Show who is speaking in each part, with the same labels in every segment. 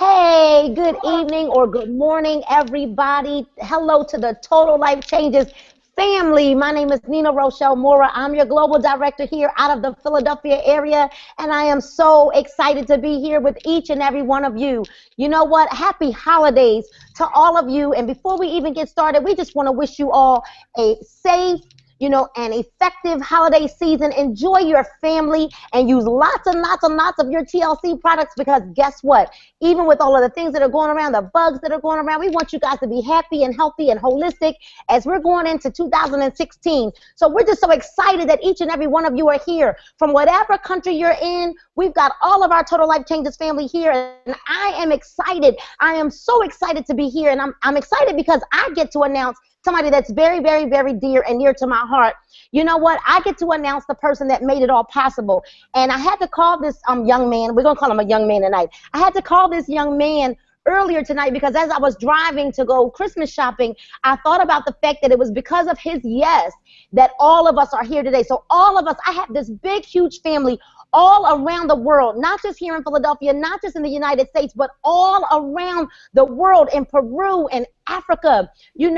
Speaker 1: Hey, good evening or good morning, everybody. Hello to the Total Life Changes family. My name is Nina Rochelle Mora. I'm your global director here out of the Philadelphia area, and I am so excited to be here with each and every one of you. You know what? Happy holidays to all of you. And before we even get started, we just want to wish you all a safe, an effective holiday season. Enjoy your family and use lots and lots and lots of your TLC products, because guess what? Even with all of the things that are going around, the bugs that are going around, we want you guys to be happy and healthy and holistic as we're going into 2016. So we're just so excited that each and every one of you are here. From whatever country you're in, we've got all of our Total Life Changes family here, and I am excited. I am so excited to be here, and I'm excited because I get to announce somebody that's very, very, very dear and near to my heart. You know what? I get to announce the person that made it all possible. And I had to call this young man. We're going to call him a young man tonight. I had to call this young man earlier tonight because as I was driving to go Christmas shopping, I thought about the fact that it was because of his yes that all of us are here today. So all of us, I have this big, huge family all around the world, not just here in Philadelphia, not just in the United States, but all around the world, in Peru and Africa, in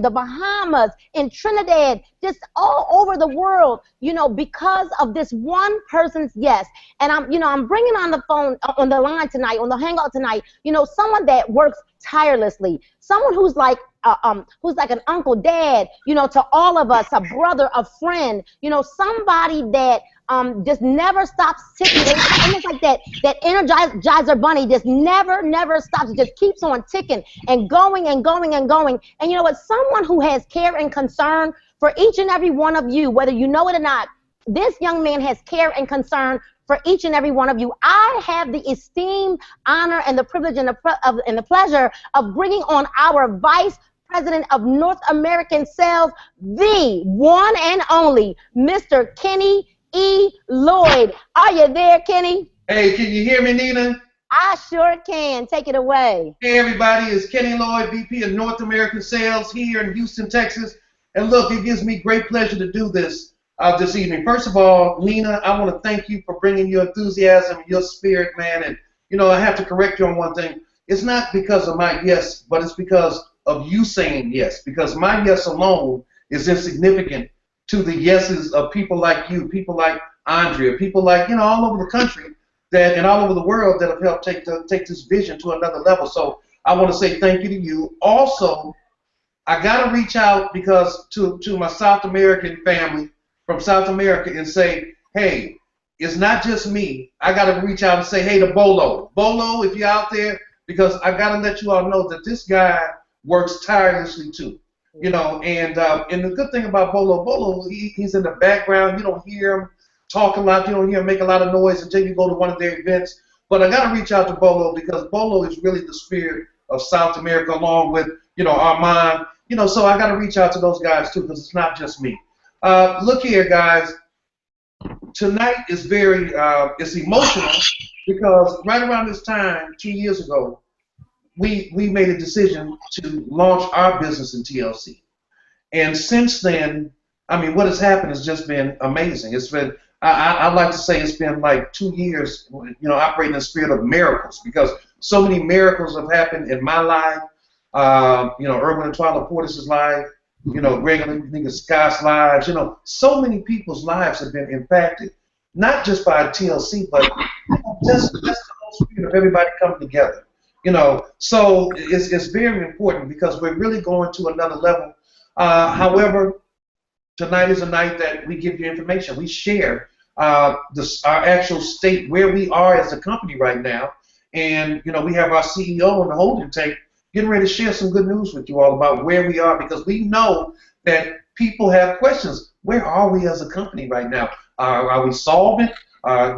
Speaker 1: the Bahamas, in Trinidad, just all over the world, because of this one person's yes. And I'm bringing on the phone, on the line tonight, on the hangout tonight, someone that works tirelessly, someone who's like an uncle, dad, to all of us, a brother, a friend, somebody that just never stops ticking. It's almost like that Energizer bunny just never stops. It just keeps on ticking and going and going and going. And you know what? Someone who has care and concern for each and every one of you, whether you know it or not, this young man has care and concern for each and every one of you. I have the esteem, honor, and the privilege and the pleasure of bringing on our Vice President of North American Sales, the one and only Mr. Kenny E. Lloyd. Are you there, Kenny?
Speaker 2: Hey, can you hear me, Nina?
Speaker 1: I sure can. Take it away.
Speaker 2: Hey, everybody. It's Kenny Lloyd, VP of North American Sales here in Houston, Texas. And look, it gives me great pleasure to do this evening. First of all, Nina, I want to thank you for bringing your enthusiasm and your spirit, man. And, I have to correct you on one thing. It's not because of my yes, but it's because of you saying yes. Because my yes alone is insignificant to the yeses of people like you, people like Andrea, people like, all over the country and all over the world that have helped take this vision to another level. So I want to say thank you to you. Also, I got to reach out because to my South American family from South America and say, hey, it's not just me. I got to reach out and say, hey, to Bolo. Bolo, if you're out there, because I got to let you all know that this guy works tirelessly too. And the good thing about Bolo, he's in the background. You don't hear him talk a lot. You don't hear him make a lot of noise until you go to one of their events. But I got to reach out to Bolo because Bolo is really the spirit of South America, along with, Armand. So I got to reach out to those guys too, because it's not just me. Look here, guys. Tonight is it's emotional because right around this time, 2 years ago, we made a decision to launch our business in TLC. And since then, what has happened has just been amazing. It's been, I like to say it's been like 2 years, operating in the spirit of miracles, because so many miracles have happened in my life, Erwin and Twyla Portis' life, Greg and Scott's lives, so many people's lives have been impacted, not just by TLC, but just the whole spirit of everybody coming together. So it's very important because we're really going to another level. However, tonight is a night that we give you information. We share our actual state, where we are as a company right now. And, we have our CEO on the holding tape getting ready to share some good news with you all about where we are, because we know that people have questions. Where are we as a company right now? Are we solvent? Are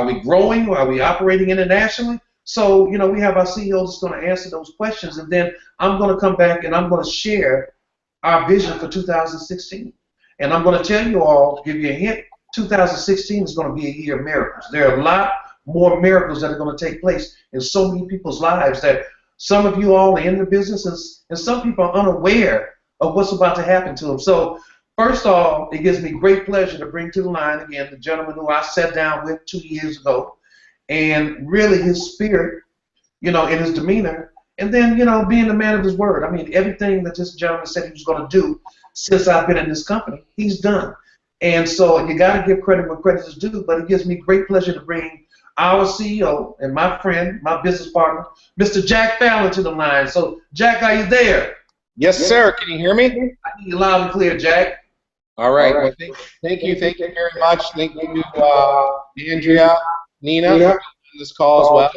Speaker 2: we growing? Are we operating internationally? So, we have our CEO that's going to answer those questions, and then I'm going to come back and I'm going to share our vision for 2016. And I'm going to tell you all, give you a hint, 2016 is going to be a year of miracles. There are a lot more miracles that are going to take place in so many people's lives that some of you all are in the business, and some people are unaware of what's about to happen to them. So, first off, it gives me great pleasure to bring to the line again the gentleman who I sat down with 2 years ago. And really his spirit, in his demeanor, and then, being a man of his word. I mean, everything that this gentleman said he was going to do since I've been in this company, he's done. And so you got to give credit where credit is due, but it gives me great pleasure to bring our CEO and my friend, my business partner, Mr. Jack Fallon, to the line. So, Jack, are you there?
Speaker 3: Yes, sir. Can you hear me?
Speaker 2: I hear you loud and clear, Jack.
Speaker 3: All right. Well, thank you very much. Thank you, Andrea, Nina, for being on this call as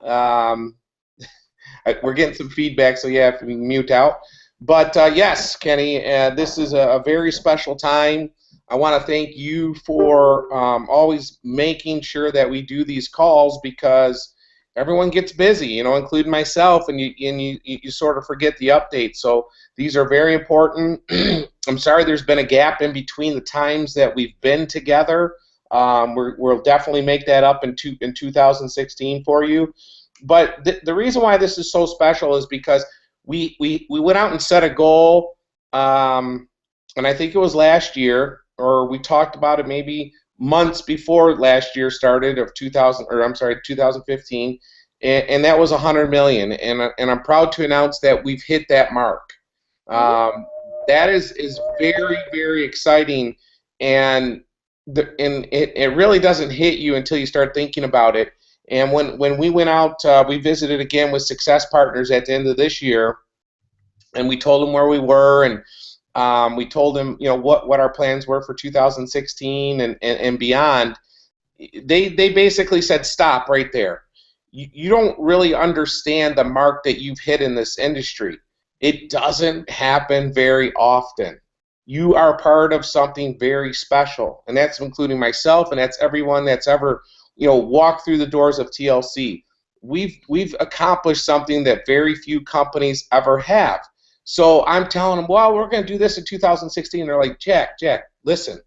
Speaker 3: well. We're getting some feedback, so yeah, if we mute out. But yes, Kenny, this is a very special time. I want to thank you for always making sure that we do these calls, because everyone gets busy, including myself, and you sort of forget the updates. So these are very important. I'm sorry there's been a gap in between the times that we've been together. We'll definitely make that up in 2016 for you. But the reason why this is so special is because we went out and set a goal, and I think it was last year, or we talked about it maybe months before last year started of 2015, and that was 100 million, and I'm proud to announce that we've hit that mark. That is very, very exciting, and it really doesn't hit you until you start thinking about it. And when we went out, we visited again with Success Partners at the end of this year, and we told them where we were, and we told them, what our plans were for 2016 and beyond. They basically said, stop right there. You don't really understand the mark that you've hit in this industry. It doesn't happen very often. You are part of something very special, and that's including myself, and that's everyone that's ever walked through the doors of TLC. We've accomplished something that very few companies ever have. So I'm telling them, well, we're going to do this in 2016. They're like, Jack, listen,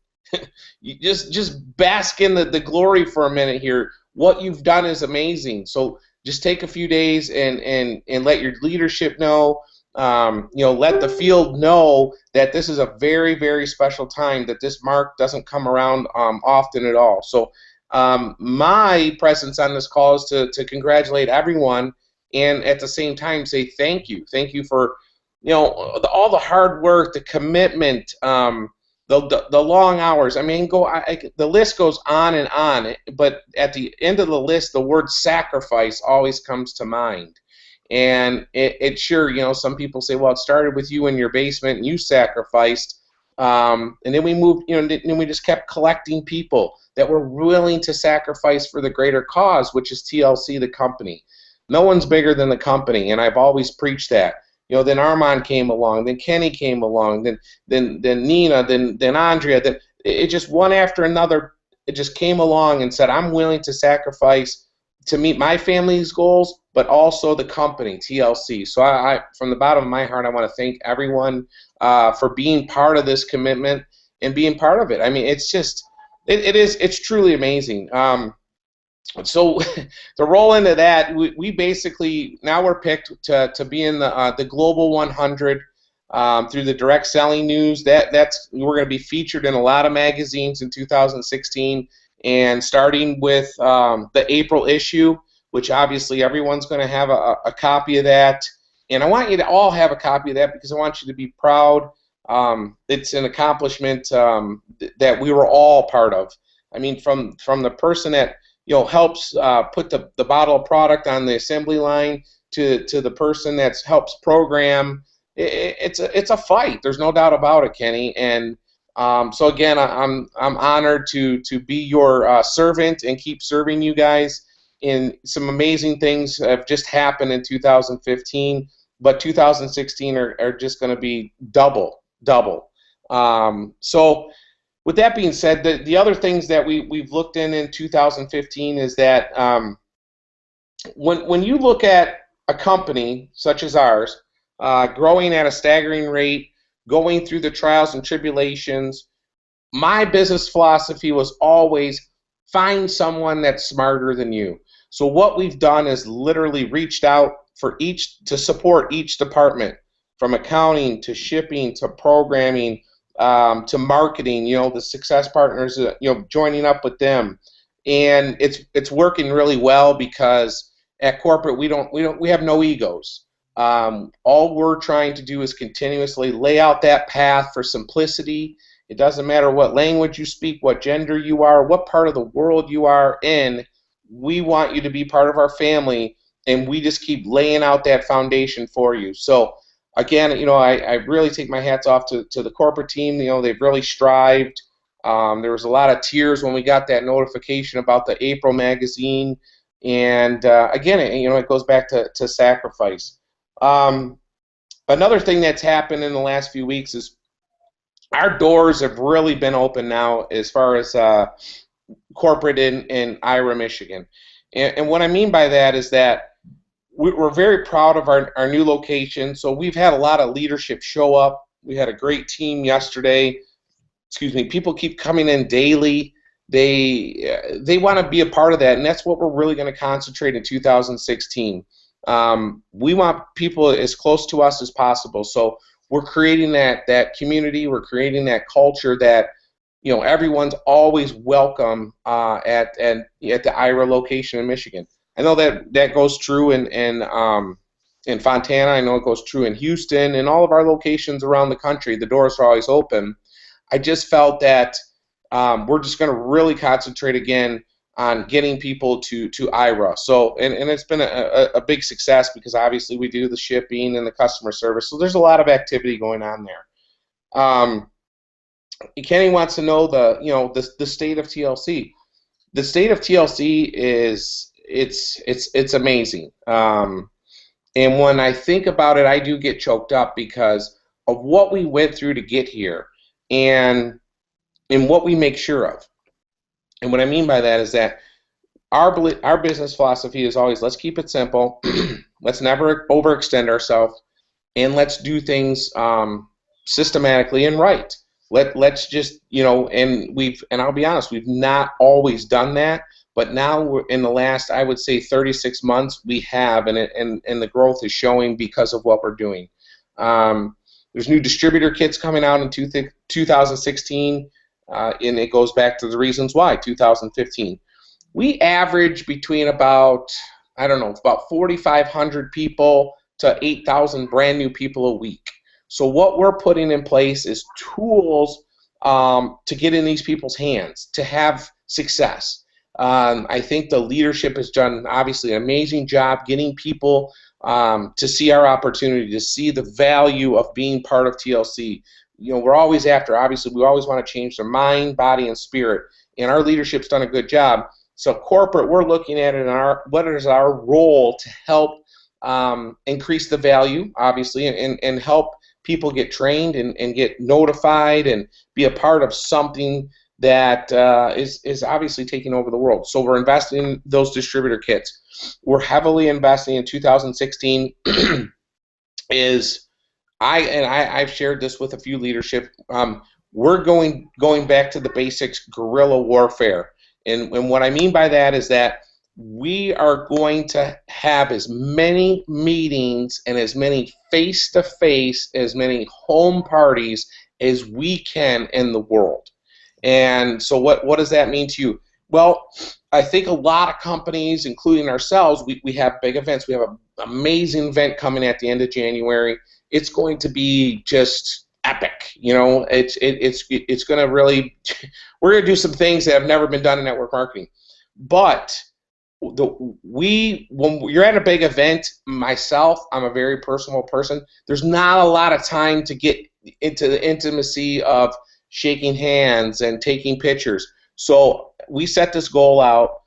Speaker 3: you just bask in the glory for a minute here. What you've done is amazing. So just take a few days and let your leadership know, let the field know that this is a very, very special time, that this mark doesn't come around often at all. So my presence on this call is to congratulate everyone, and at the same time say thank you. Thank you for all the hard work, the commitment, the long hours. I mean, the list goes on and on, but at the end of the list, the word sacrifice always comes to mind. And it sure, some people say, well, it started with you in your basement and you sacrificed, and then we moved, then we just kept collecting people that were willing to sacrifice for the greater cause, which is TLC, the company. No one's bigger than the company, and I've always preached that. Then Armand came along, then Kenny came along, then Nina, then Andrea, then it just one after another. It just came along and said, I'm willing to sacrifice to meet my family's goals, but also the company, TLC. So I from the bottom of my heart, I want to thank everyone for being part of this commitment and being part of it. I mean, it's just, it's truly amazing. So to roll into that, we basically, now we're picked to be in the Global 100 through the direct selling news. We're going to be featured in a lot of magazines in 2016, and starting with the April issue, which obviously everyone's going to have a copy of that. And I want you to all have a copy of that because I want you to be proud. It's an accomplishment that we were all part of. I mean, from the person that helps put the bottle of product on the assembly line to the person that helps program. It's a fight. There's no doubt about it, Kenny. And so again, I'm honored to be your servant and keep serving you guys. And some amazing things have just happened in 2015, but 2016 are just going to be double. So with that being said, the other things that we've looked in 2015 is that when you look at a company such as ours, growing at a staggering rate, going through the trials and tribulations, my business philosophy was always find someone that's smarter than you. So what we've done is literally reached out to support each department, from accounting to shipping to programming, to marketing, the Success Partners, joining up with them. And it's working really well because at corporate, we have no egos. All we're trying to do is continuously lay out that path for simplicity. It doesn't matter what language you speak, what gender you are, what part of the world you are in. We want you to be part of our family, and we just keep laying out that foundation for you. So again, I really take my hats off to the corporate team. They've really strived. There was a lot of tears when we got that notification about the April magazine, and again, it goes back to sacrifice. Another thing that's happened in the last few weeks is our doors have really been open now as far as corporate in Ira, Michigan. And what I mean by that is that we're very proud of our new location. So we've had a lot of leadership show up. We had a great team yesterday. People keep coming in daily. They want to be a part of that, and that's what we're really going to concentrate in 2016. We want people as close to us as possible. So we're creating that community. We're creating that culture that everyone's always welcome at the Ira location in Michigan. I know that goes true in Fontana. I know it goes true in Houston and all of our locations around the country. The doors are always open. I just felt that we're just going to really concentrate again on getting people to Ira. So and it's been a big success because obviously we do the shipping and the customer service. So there's a lot of activity going on there. Kenny wants to know the state of TLC. The state of TLC is it's amazing. And when I think about it, I do get choked up because of what we went through to get here and what we make sure of. And what I mean by that is that our business philosophy is always, let's keep it simple, let's never overextend ourselves, and let's do things systematically and right. Let's just, and I'll be honest, we've not always done that, but now we're in the last, I would say 36 months, we have, and the growth is showing because of what we're doing. There's new distributor kits coming out in 2016. And it goes back to the reasons why, 2015. We average between about 4,500 people to 8,000 brand new people a week. So what we're putting in place is tools to get in these people's hands, to have success. I think the leadership has done, obviously, an amazing job getting people to see our opportunity, to see the value of being part of TLC. We're always after, obviously, we always want to change their mind, body, and spirit, and our leadership's done a good job. So corporate, we're looking at it, what is our role to help increase the value, obviously, and help people get trained and get notified and be a part of something that is obviously taking over the world. So we're investing in those distributor kits. We're heavily investing in 2016 I've shared this with a few leadership. We're going back to the basics, guerrilla warfare. And what I mean by that is that we are going to have as many meetings and as many face-to-face, as many home parties as we can in the world. And so what does that mean to you? Well, I think a lot of companies, including ourselves, we have big events. We have an amazing event coming at the end of January. It's going to be just epic. It's going to really, we're going to do some things that have never been done in network marketing. But when you're at a big event, myself, I'm a very personal person. There's not a lot of time to get into the intimacy of shaking hands and taking pictures. So we set this goal out,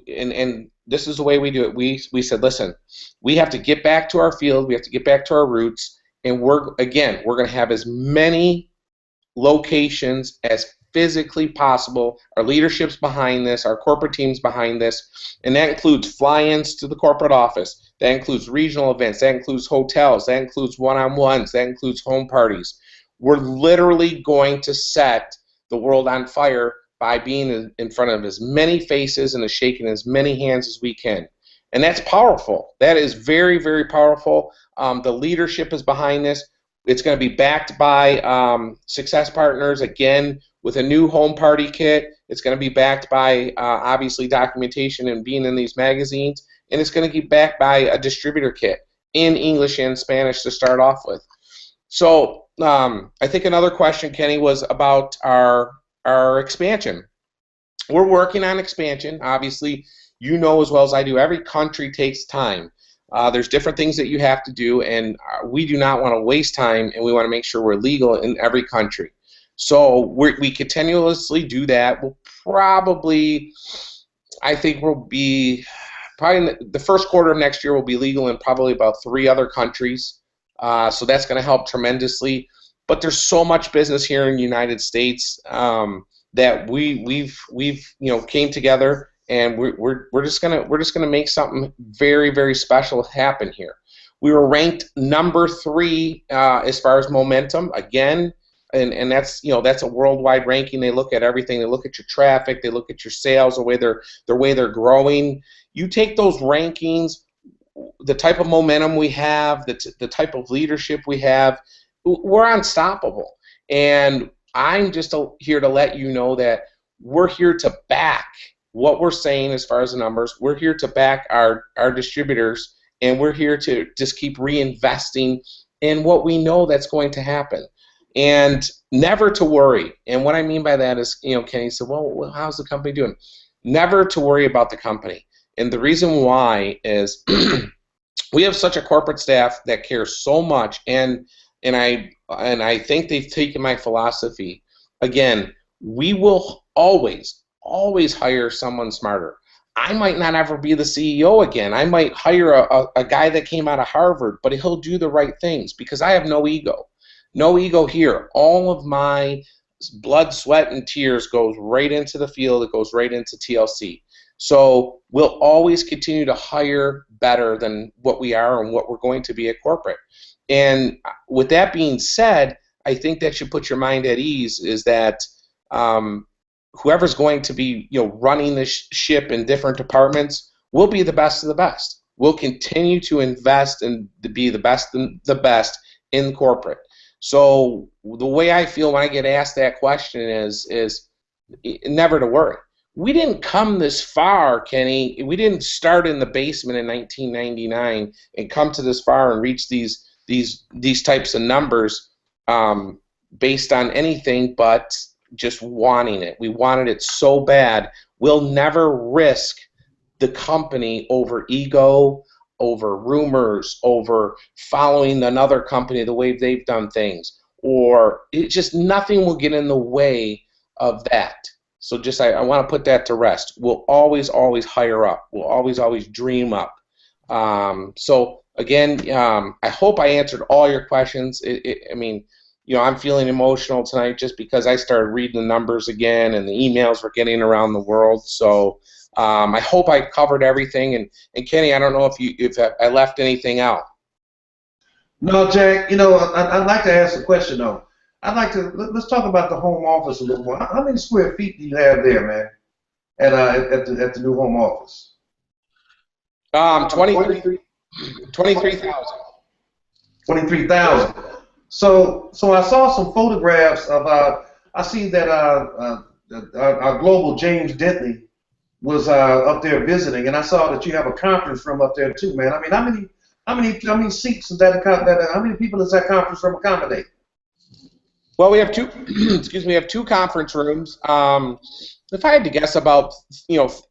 Speaker 3: and this is the way we do it. We said, listen, we have to get back to our field. We have to get back to our roots. And we're going to have as many locations as physically possible. Our leadership's behind this. Our corporate team's behind this. And that includes fly-ins to the corporate office. That includes regional events. That includes hotels. That includes one-on-ones. That includes home parties. We're literally going to set the world on fire by being in front of as many faces and shaking as many hands as we can. And that's powerful. That is very, very powerful. The leadership is behind this. It's going to be backed by Success Partners, again, with a new home party kit. It's going to be backed by, obviously, documentation and being in these magazines. and it's going to get backed by a distributor kit in English and Spanish to start off with. So I think another question, Kenny, was about our expansion. We're working on expansion. Obviously, you know as well as I do, every country takes time. There's different things that you have to do, and we do not want to waste time, and we want to make sure we're legal in every country. So we continuously do that. We'll probably, I think we'll be, probably in the first quarter of next year, we'll be legal in probably about 3 other countries. So that's going to help tremendously. But there's so much business here in the United States that we've came together, and we're just gonna make something very, very special happen here. We were ranked number 3 as far as momentum again, and that's that's a worldwide ranking. They look at everything. They look at your traffic. They look at your sales, the way they're growing. You take those rankings, the type of momentum we have, the type of leadership we have, we're unstoppable. And I'm just here to let you know that we're here to back what we're saying as far as the numbers. We're here to back our distributors, and we're here to just keep reinvesting in what we know that's going to happen. And never to worry. And what I mean by that is, Kenny said, well, how's the company doing? Never to worry about the company. And the reason why is we have such a corporate staff that cares so much, and I think they've taken my philosophy. Again, we will always hire someone smarter. I might not ever be the CEO again. I might hire a guy that came out of Harvard, but he'll do the right things because I have no ego. No ego here. All of my blood, sweat, and tears goes right into the field. It goes right into TLC. So we'll always continue to hire better than what we are and what we're going to be at corporate. And with that being said, I think that should put your mind at ease is that whoever's going to be running this ship in different departments will be the best of the best. We'll continue to invest and to be the best in corporate. So the way I feel when I get asked that question is never to worry. We didn't come this far, Kenny. We didn't start in the basement in 1999 and come to this far and reach these types of numbers based on anything but just wanting it. We wanted it so bad. We'll never risk the company over ego, over rumors, over following another company the way they've done things, or just nothing will get in the way of that. So just I want to put that to rest. We'll always hire up. We'll always dream up. So again, I hope I answered all your questions. I mean, I'm feeling emotional tonight just because I started reading the numbers again and the emails we're getting around the world. So I hope I covered everything. And Kenny, I don't know if I left anything out.
Speaker 2: No, Jack. I'd like to ask a question though. Let's talk about the home office a little more. How many square feet do you have there, man? At the new home office.
Speaker 3: 23,000.
Speaker 2: 23,000. So I saw some photographs of. I see that our global James Dentley was up there visiting, and I saw that you have a conference room up there too, man. I mean, how many seats is that? How many people does that conference room accommodate?
Speaker 3: Well, we have two. Excuse me. We have 2 conference rooms. If I had to guess, about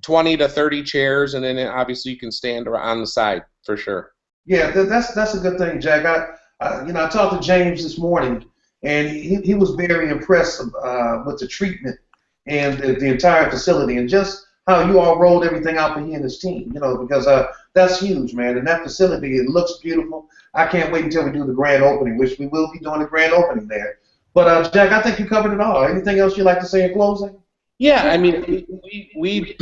Speaker 3: 20 to 30 chairs, and then obviously you can stand on the side for sure. Yeah,
Speaker 2: that's a good thing, Jack. I talked to James this morning, and he was very impressed with the treatment and the entire facility, and just how you all rolled everything out for he and his team. Because that's huge, man. And that facility, it looks beautiful. I can't wait until we do the grand opening, which we will be doing the grand opening there. But Jack, I think you covered it all. Anything else you'd like to say in closing?
Speaker 3: Yeah, I mean, we've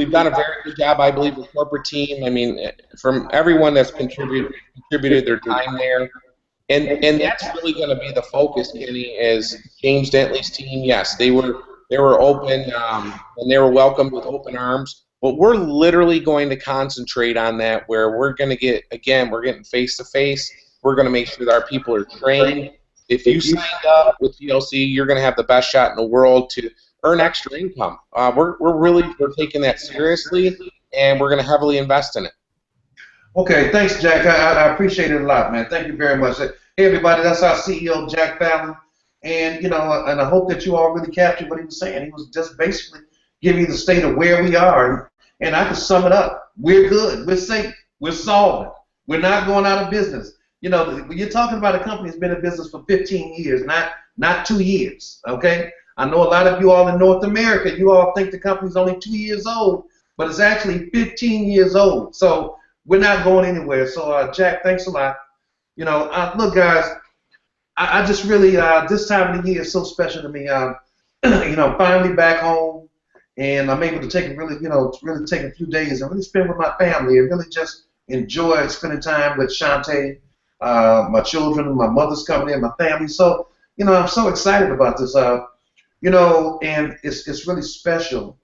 Speaker 3: done a very good job, I believe, with corporate team. I mean, from everyone that's contributed their time there, and that's really going to be the focus, Kenny, is James Dentley's team. Yes, they were open and they were welcomed with open arms. But we're literally going to concentrate on that, where we're going to we're getting face to face. We're going to make sure that our people are trained. If you signed up with TLC, you're going to have the best shot in the world to earn extra income. We're taking that seriously, and we're going to heavily invest in it.
Speaker 2: Okay, thanks, Jack. I appreciate it a lot, man. Thank you very much. Hey, everybody, that's our CEO, Jack Fallon. And, and I hope that you all really captured what he was saying. He was just basically giving you the state of where we are. And I can sum it up. We're good. We're safe. We're solvent. We're not going out of business. You're talking about a company that's been in business for 15 years, not 2 years, okay? I know a lot of you all in North America, you all think the company's only 2 years old, but it's actually 15 years old. So we're not going anywhere. So, Jack, thanks a lot. Look, guys, I just really, this time of the year is so special to me. Finally back home, and I'm able to take really take a few days and really spend with my family and really just enjoy spending time with Shantae, my children, my mother's coming in, my family. So, I'm so excited about this, and it's really special,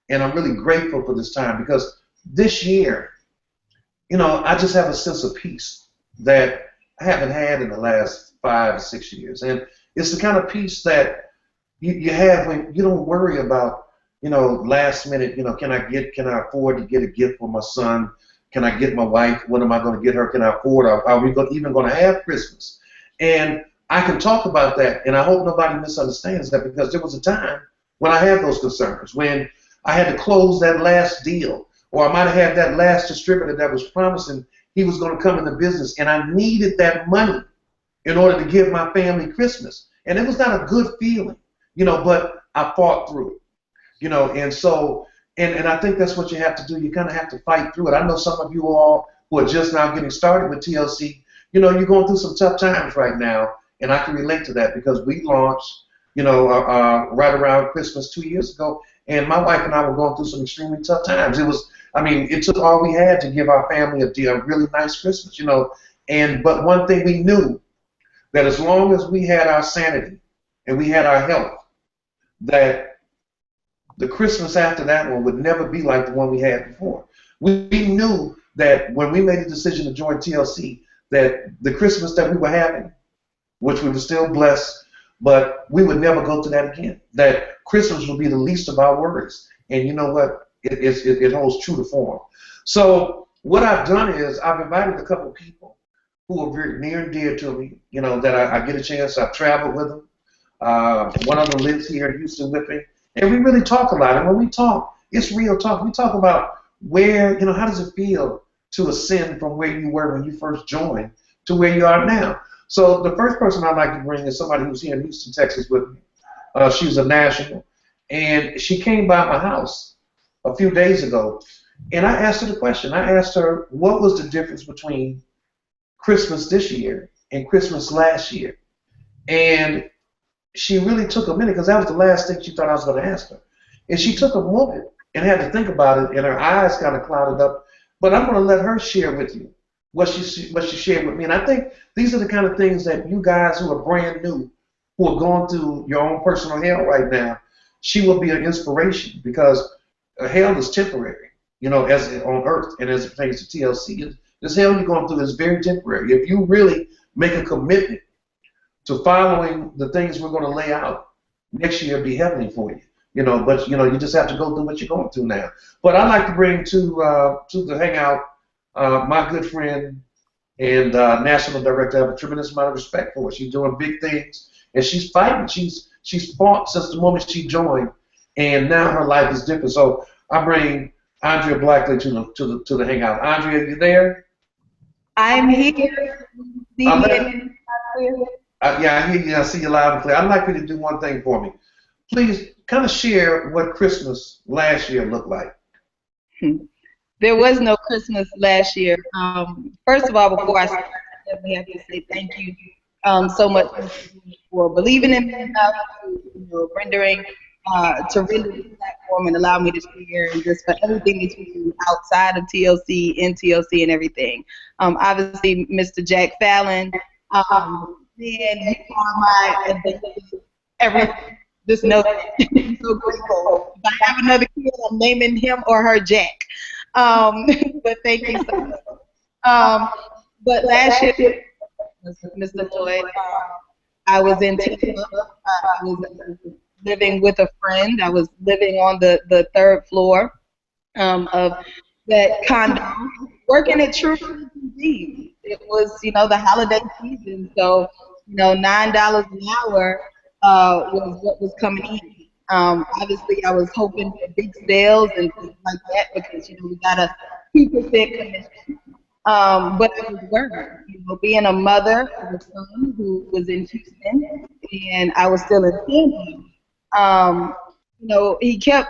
Speaker 2: and I'm really grateful for this time because this year, I just have a sense of peace that I haven't had in the last 5 or 6 years. And it's the kind of peace that you have when you don't worry about, last minute, can I afford to get a gift for my son? Can I get my wife? What am I going to get her? Can I afford? Are we even going to have Christmas? And I can talk about that, and I hope nobody misunderstands that, because there was a time when I had those concerns, when I had to close that last deal, or I might have had that last distributor that was promising he was going to come into business, and I needed that money in order to give my family Christmas. And it was not a good feeling, but I fought through it, and so, and I think that's what you have to do. You kind of have to fight through it. I know some of you all who are just now getting started with TLC, you're going through some tough times right now, and I can relate to that because we launched, right around Christmas 2 years ago, and my wife and I were going through some extremely tough times. It took all we had to give our family a really nice Christmas, but one thing we knew, that as long as we had our sanity and we had our health, that the Christmas after that one would never be like the one we had before. We knew that when we made the decision to join TLC, that the Christmas that we were having, which we were still blessed, but we would never go through that again. That Christmas would be the least of our worries. And you know what? It holds true to form. So what I've done is I've invited a couple of people who are very near and dear to me, that I get a chance. I've traveled with them. One of them lives here in Houston with me. And we really talk a lot. And when we talk, it's real talk. We talk about where, how does it feel to ascend from where you were when you first joined to where you are now. So the first person I'd like to bring is somebody who's here in Houston, Texas with me. She's a national. And she came by my house a few days ago. And I asked her the question. I asked her, what was the difference between Christmas this year and Christmas last year? And she really took a minute, because that was the last thing she thought I was going to ask her. And she took a moment and had to think about it, and her eyes kind of clouded up. But I'm going to let her share with you what she shared with me. And I think these are the kind of things that you guys who are brand new, who are going through your own personal hell right now, she will be an inspiration, because hell is temporary, as on earth, and as it pertains to TLC. This hell you're going through is very temporary. If you really make a commitment to following the things we're going to lay out, next year will be heavenly for you. But you just have to go through what you're going through now. But I'd like to bring to the hangout my good friend and national director. I have a tremendous amount of respect for her. She's doing big things, and she's fighting. She's fought since the moment she joined, and now her life is different. So I bring Andrea Blackley to the hangout. Andrea, you there?
Speaker 4: I'm here.
Speaker 2: Yeah, I hear you. I see you loud and clear. I'd like you to do one thing for me. Please kind of share what Christmas last year looked like.
Speaker 4: There was no Christmas last year. First of all, before I start, I definitely have to say thank you so much for believing in me enough, rendering to render this platform and allow me to share, and just for everything that you do outside of TLC, in TLC, and everything. Obviously, Mr. Jack Fallon. And you are my everything. Just know that I'm so grateful. If I have another kid, I'm naming him or her Jack. But thank you so much. But last year, Mr. Lloyd, I was in Tampa. I was living with a friend. I was living on the third floor of that condo, working at True, was, the holiday season. So, $9 an hour was what was coming in. Obviously, I was hoping for big sales and things like that because, we got a 2% commission. But I was worried, being a mother of a son who was in Houston and I was still in Tampa. He kept,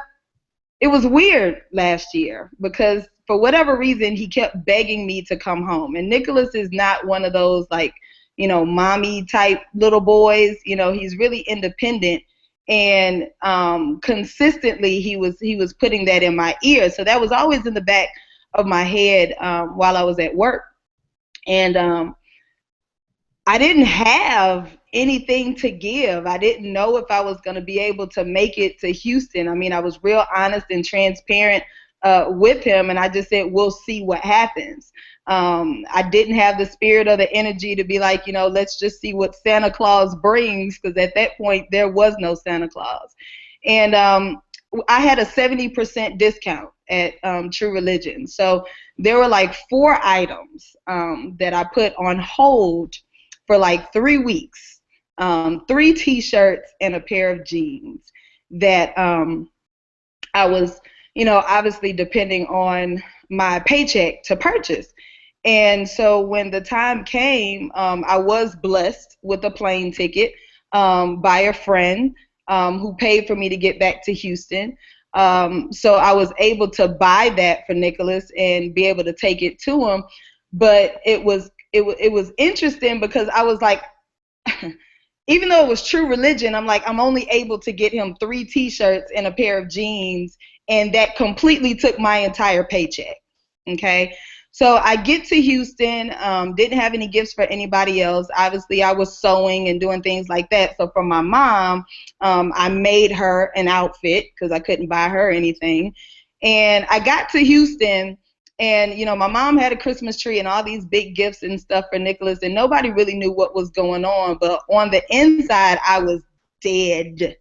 Speaker 4: it was weird last year because for whatever reason, he kept begging me to come home. And Nicholas is not one of those like, mommy type little boys. He's really independent. And consistently, he was putting that in my ear. So that was always in the back of my head while I was at work. And I didn't have anything to give. I didn't know if I was going to be able to make it to Houston. I mean, I was real honest and transparent with him, and I just said, we'll see what happens. I didn't have the spirit or the energy to be like, let's just see what Santa Claus brings, because at that point, there was no Santa Claus. And I had a 70% discount at True Religion. So there were like 4 items that I put on hold for like 3 weeks. 3 T-shirts and a pair of jeans that I was, obviously depending on my paycheck to purchase. And so when the time came, I was blessed with a plane ticket by a friend who paid for me to get back to Houston. So I was able to buy that for Nicholas and be able to take it to him. But it was interesting because I was like, even though it was True Religion, I'm like, I'm only able to get him 3 T-shirts and a pair of jeans, and that completely took my entire paycheck. Okay. So I get to Houston, didn't have any gifts for anybody else. Obviously, I was sewing and doing things like that. So for my mom, I made her an outfit because I couldn't buy her anything. And I got to Houston, and, my mom had a Christmas tree and all these big gifts and stuff for Nicholas, and nobody really knew what was going on. But on the inside, I was dead.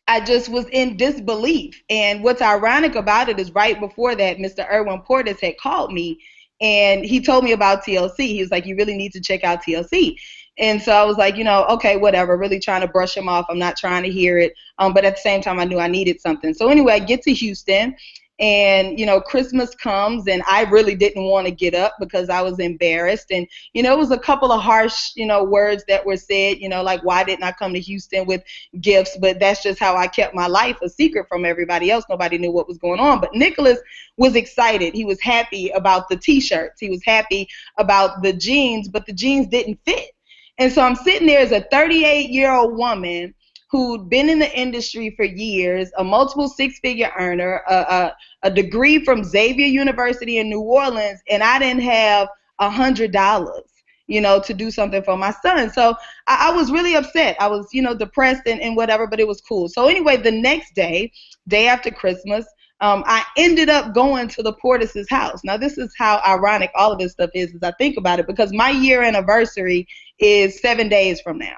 Speaker 4: I just was in disbelief. And what's ironic about it is right before that, Mr. Erwin Portis had called me, and he told me about TLC. He was like, you really need to check out TLC. And so I was like, okay, whatever, really trying to brush him off. I'm not trying to hear it. But at the same time, I knew I needed something. So anyway, I get to Houston, and, Christmas comes, and I really didn't want to get up because I was embarrassed. And, it was a couple of harsh, words that were said, like, why didn't I come to Houston with gifts? But that's just how I kept my life a secret from everybody else. Nobody knew what was going on. But Nicholas was excited. He was happy about the T-shirts. He was happy about the jeans, but the jeans didn't fit. And so I'm sitting there as a 38-year-old woman who'd been in the industry for years, a multiple 6-figure earner, a degree from Xavier University in New Orleans, and I didn't have $100, to do something for my son. So I was really upset. I was, depressed and whatever, but it was cool. So anyway, the next day after Christmas, I ended up going to the Portis' house. Now, this is how ironic all of this stuff is as I think about it, because my year anniversary is 7 days from now.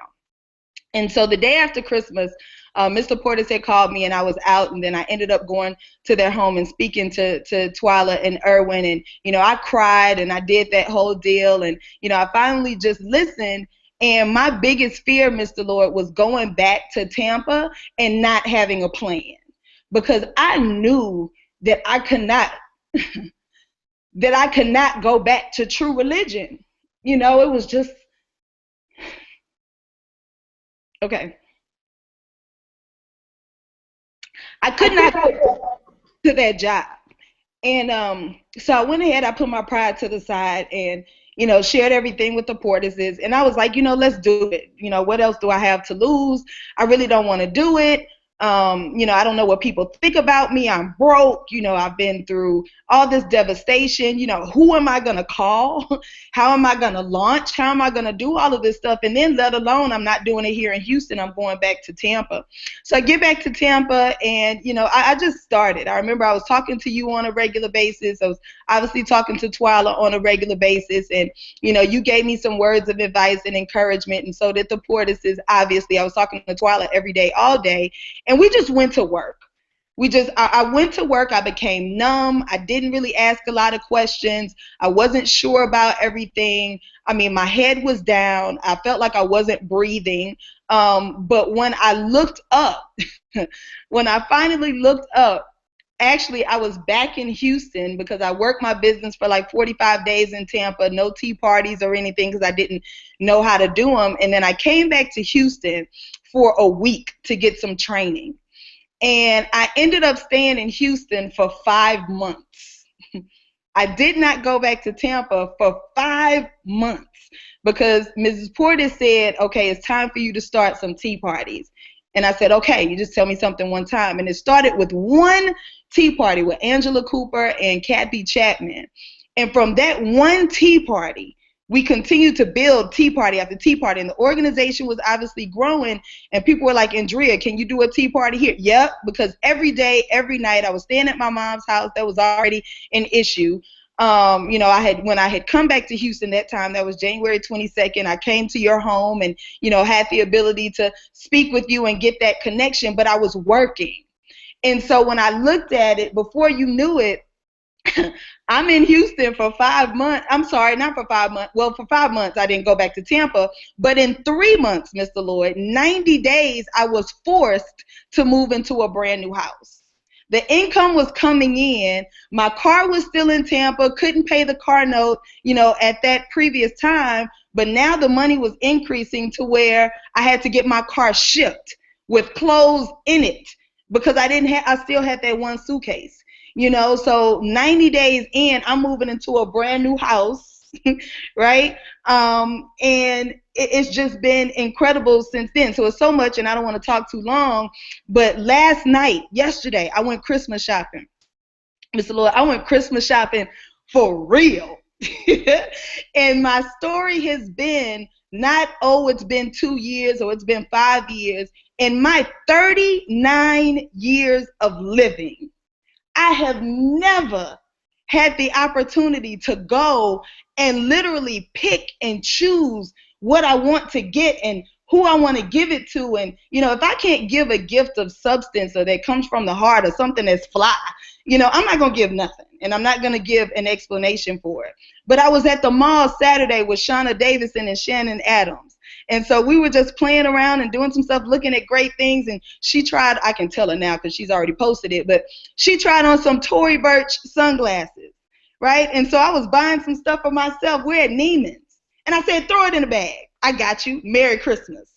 Speaker 4: And so the day after Christmas, Mr. Portis had called me, and I was out, and then I ended up going to their home and speaking to Twyla and Erwin, and, I cried, and I did that whole deal, and, I finally just listened, and my biggest fear, Mr. Lloyd, was going back to Tampa and not having a plan, because I knew that I could not, go back to True Religion. It was just, okay. I could not go to that job. And so I went ahead, I put my pride to the side and, shared everything with the Portises. And I was like, let's do it. What else do I have to lose? I really don't want to do it. I don't know what people think about me. I'm broke. I've been through all this devastation. Who am I going to call? How am I going to launch? How am I going to do all of this stuff? And then let alone I'm not doing it here in Houston. I'm going back to Tampa. So I get back to Tampa and, I just started. I remember I was talking to you on a regular basis. I was obviously talking to Twyla on a regular basis. And, you gave me some words of advice and encouragement. And so did the Portises. Obviously, I was talking to Twyla every day, all day. And we just went to work. I went to work. I became numb. I didn't really ask a lot of questions. I wasn't sure about everything. I mean, my head was down. I felt like I wasn't breathing. But when I looked up, when I finally looked up, actually, I was back in Houston because I worked my business for like 45 days in Tampa, no tea parties or anything because I didn't know how to do them. And then I came back to Houston for a week to get some training. And I ended up staying in Houston for 5 months. I did not go back to Tampa for 5 months because Mrs. Porter said, okay, it's time for you to start some tea parties. And I said, okay, you just tell me something one time. And it started with one tea party with Angela Cooper and Kathy Chapman. And from that one tea party, we continued to build tea party after tea party. And the organization was obviously growing. And people were like, Andrea, can you do a tea party here? Yep, because every day, every night, I was staying at my mom's house. That was already an issue. You know, when I had come back to Houston that time, that was January 22nd, I came to your home and, you know, had the ability to speak with you and get that connection, but I was working. And so when I looked at it, before you knew it, I'm in Houston for 5 months. I'm sorry, not for 5 months. Well, for 5 months, I didn't go back to Tampa. But in 3 months, Mr. Lloyd, 90 days, I was forced to move into a brand new house. The income was coming in. My car was still in Tampa, couldn't pay the car note, you know, at that previous time. But now the money was increasing to where I had to get my car shipped with clothes in it because I still had that one suitcase. You know, so 90 days in, I'm moving into a brand new house, right? And it's just been incredible since then. So it's so much, and I don't want to talk too long, but yesterday, I went Christmas shopping. Mr. Lloyd, I went Christmas shopping for real. And my story has been not, oh, it's been 2 years or it's been 5 years. In my 39 years of living, I have never had the opportunity to go and literally pick and choose what I want to get and who I want to give it to. And, you know, if I can't give a gift of substance or that comes from the heart or something that's fly, you know, I'm not going to give nothing. And I'm not going to give an explanation for it. But I was at the mall Saturday with Shauna Davison and Shannon Adams. And so we were just playing around and doing some stuff, looking at great things. And she tried, I can tell her now because she's already posted it, but she tried on some Tory Burch sunglasses, right? And so I was buying some stuff for myself. We're at Neiman's. And I said, throw it in the bag. I got you. Merry Christmas,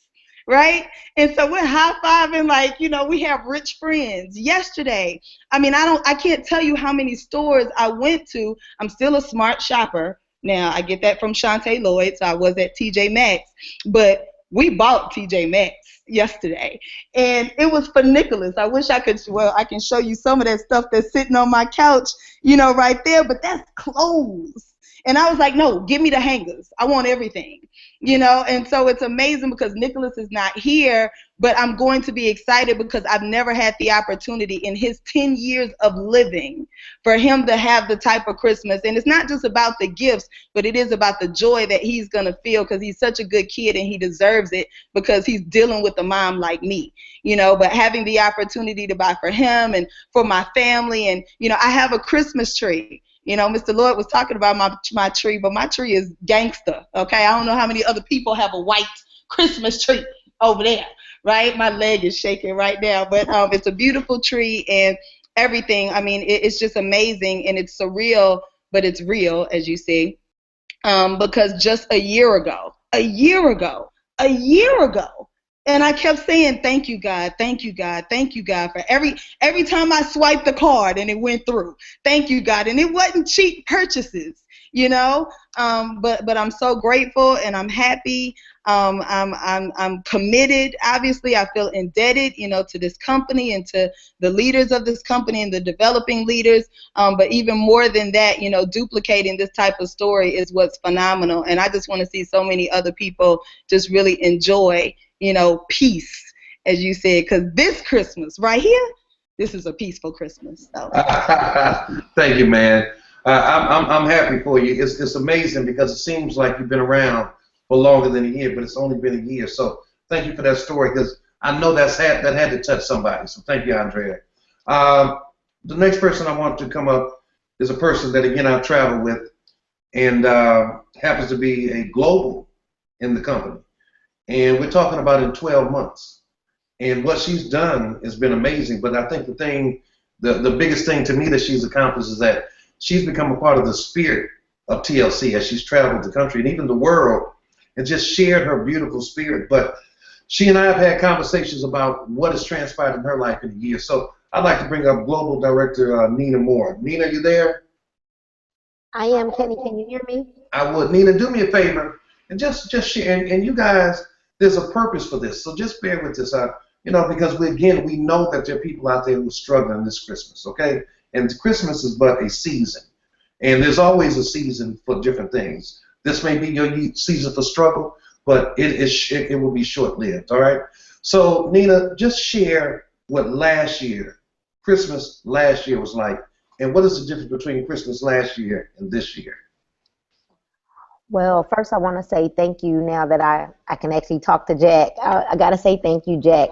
Speaker 4: right? And so we're high-fiving like, you know, we have rich friends. Yesterday, I mean, I can't tell you how many stores I went to. I'm still a smart shopper. Now, I get that from Shantae Lloyd, so I was at TJ Maxx, but we bought TJ Maxx yesterday, and it was for Nicholas. I wish I could, well, I can show you some of that stuff that's sitting on my couch, you know, right there, but that's clothes. And I was like, no, give me the hangers. I want everything, you know, and so it's amazing because Nicholas is not here, but I'm going to be excited because I've never had the opportunity in his 10 years of living for him to have the type of Christmas. And it's not just about the gifts, but it is about the joy that he's going to feel because he's such a good kid and he deserves it because he's dealing with a mom like me, you know, but having the opportunity to buy for him and for my family. And, you know, I have a Christmas tree. You know, Mr. Lloyd was talking about my tree, but my tree is gangster, okay? I don't know how many other people have a white Christmas tree over there, right? My leg is shaking right now, but it's a beautiful tree and everything. I mean, it's just amazing, and it's surreal, but it's real, as you see, because just a year ago, and I kept saying, thank you, God, thank you, God, thank you, God, for every time I swiped the card and it went through. Thank you, God. And it wasn't cheap purchases, you know, but I'm so grateful and I'm happy. I'm committed. Obviously, I feel indebted, you know, to this company and to the leaders of this company and the developing leaders. But even more than that, you know, duplicating this type of story is what's phenomenal. And I just want to see so many other people just really enjoy, you know, peace, as you said, because this Christmas right here, this is a peaceful Christmas. So.
Speaker 2: Thank you, man. I'm happy for you. It's amazing because it seems like you've been around for longer than a year, but it's only been a year. So thank you for that story because I know that had to touch somebody. So thank you, Andrea. The next person I want to come up is a person that, again, I travel with and happens to be a global in the company. And we're talking about in 12 months. And what she's done has been amazing. But I think the biggest thing to me that she's accomplished is that she's become a part of the spirit of TLC as she's traveled the country and even the world and just shared her beautiful spirit. But she and I have had conversations about what has transpired in her life in a year. So I'd like to bring up Global Director Nina Moore. Nina, you there?
Speaker 1: I am, Kenny. Can you hear me?
Speaker 2: I would. Nina, do me a favor and just share. And you guys, there's a purpose for this. So just bear with us. Because we know that there are people out there who are struggling this Christmas, okay? And Christmas is but a season. And there's always a season for different things. This may be your season for struggle, but it will be short-lived, all right? So, Nina, just share what Christmas last year was like, and what is the difference between Christmas last year and this year?
Speaker 1: Well, first I want to say thank you now that I can actually talk to Jack. I got to say thank you, Jack,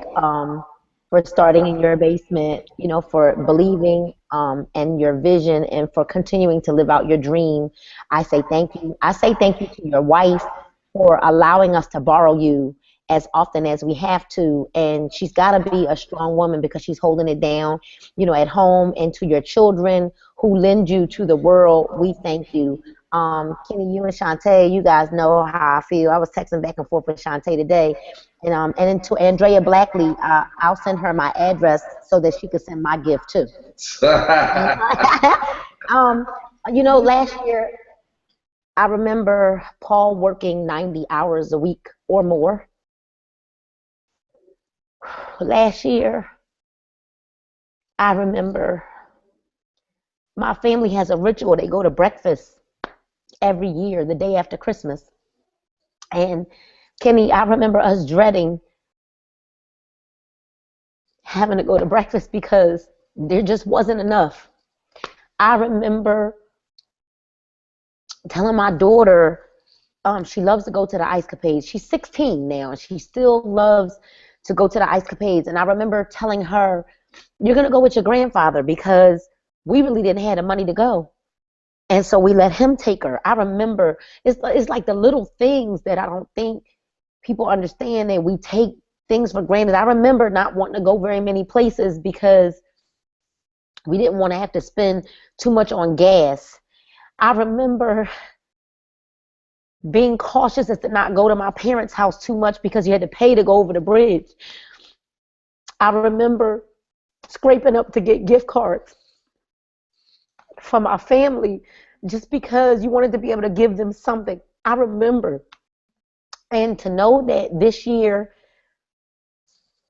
Speaker 1: for starting in your basement, for believing in your vision and for continuing to live out your dream. I say thank you. I say thank you to your wife for allowing us to borrow you as often as we have to. And she's got to be a strong woman because she's holding it down, at home. And to your children who lend you to the world, we thank you. Kenny, you and Shantae, you guys know how I feel. I was texting back and forth with Shantae today. And then to Andrea Blackley, I'll send her my address so that she could send my gift too. Last year, I remember Paul working 90 hours a week or more. Last year, I remember my family has a ritual. They go to breakfast every year, the day after Christmas. And Kenny, I remember us dreading having to go to breakfast because there just wasn't enough. I remember telling my daughter, she loves to go to the ice capades. She's 16 now, and she still loves to go to the ice capades. And I remember telling her, you're going to go with your grandfather because we really didn't have the money to go. And so we let him take her. I remember, it's like the little things that I don't think people understand, that we take things for granted. I remember not wanting to go very many places because we didn't want to have to spend too much on gas. I remember being cautious as to not go to my parents' house too much because you had to pay to go over the bridge. I remember scraping up to get gift cards from our family just because you wanted to be able to give them something. I remember. And to know that this year,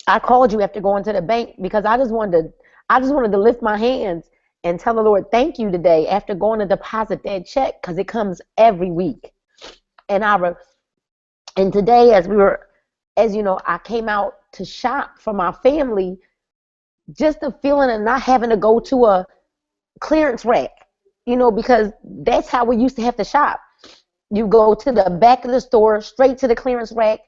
Speaker 1: I called you after going to the bank because I just wanted to lift my hands and tell the Lord thank you today after going to deposit that check, because it comes every week. And today, as I came out to shop for my family, just the feeling of not having to go to a clearance rack, because that's how we used to have to shop. You go to the back of the store, straight to the clearance rack,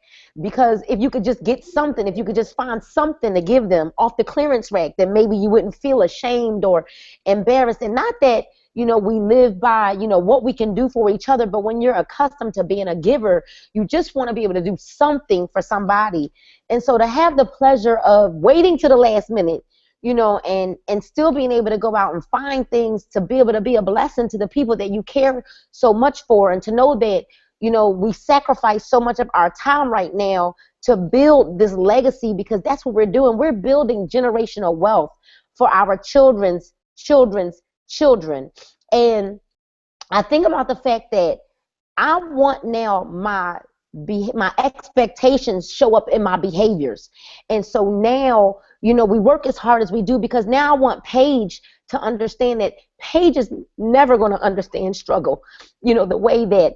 Speaker 1: because if you could just get something, if you could just find something to give them off the clearance rack, then maybe you wouldn't feel ashamed or embarrassed. And not that, we live by, what we can do for each other, but when you're accustomed to being a giver, you just want to be able to do something for somebody. And so to have the pleasure of waiting to the last minute, and still being able to go out and find things to be able to be a blessing to the people that you care so much for, and to know that, we sacrifice so much of our time right now to build this legacy, because that's what we're doing. We're building generational wealth for our children's children's children. And I think about the fact that I want now my expectations show up in my behaviors. And so now, we work as hard as we do because now I want Paige to understand that Paige is never going to understand struggle, the way that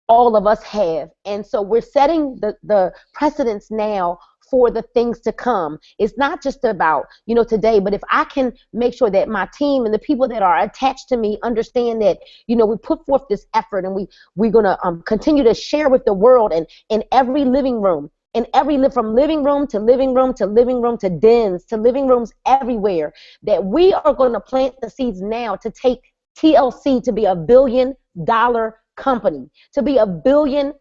Speaker 1: all of us have. And so we're setting the precedence now for the things to come. It's not just about, today, but if I can make sure that my team and the people that are attached to me understand that, we put forth this effort and we're going to continue to share with the world, and in every living room, in from living room to living room to living room to dens to living rooms everywhere, that we are going to plant the seeds now to take TLC to be a $1 billion company, to be a $1 billion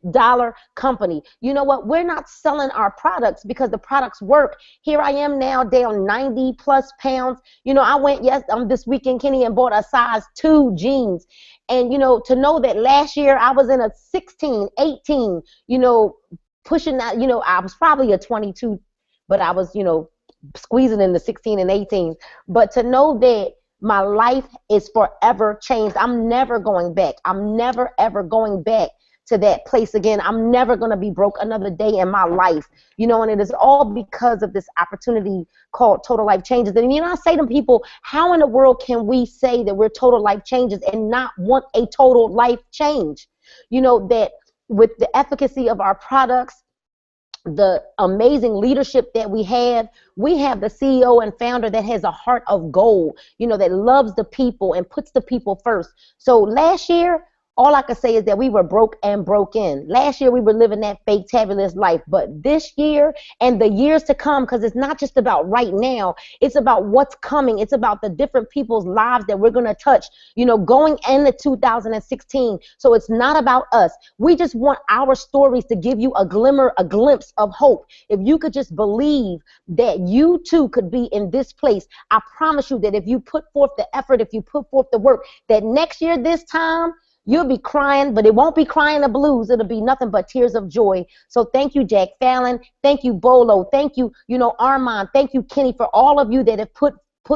Speaker 1: company. You know what? We're not selling our products because the products work. Here I am now down 90 plus pounds. You know, I went this weekend, Kenny, and bought a size 2 jeans. And, you know, to know that last year I was in a 16, 18, you know, pushing that, you know, I was probably a 22, but I was, you know, squeezing in the 16 and 18. But to know that my life is forever changed. I'm never going back. I'm never, ever going back to that place again. I'm never going to be broke another day in my life, you know, and it is all because of this opportunity called Total Life Changes. And, you know, I say to people, how in the world can we say that we're total life changes and not want a total life change? You know, that with the efficacy of our products, the amazing leadership that we have the CEO and founder that has a heart of gold, you know, that loves the people and puts the people first. So last year, all I can say is that we were broke and broken. Last year, we were living that fake, tabulous life. But this year and the years to come, because it's not just about right now, it's about what's coming. It's about the different people's lives that we're going to touch, you know, going into 2016. So it's not about us. We just want our stories to give you a glimmer, a glimpse of hope. If you could just believe that you too could be in this place, I promise you that if you put forth the effort, if you put forth the work, that next year this time, you'll be crying, but it won't be crying the blues. It'll be nothing but tears of joy. So thank you, Jack Fallon. Thank you, Bolo. Thank you, you know, Armand. Thank you, Kenny, for all of you that have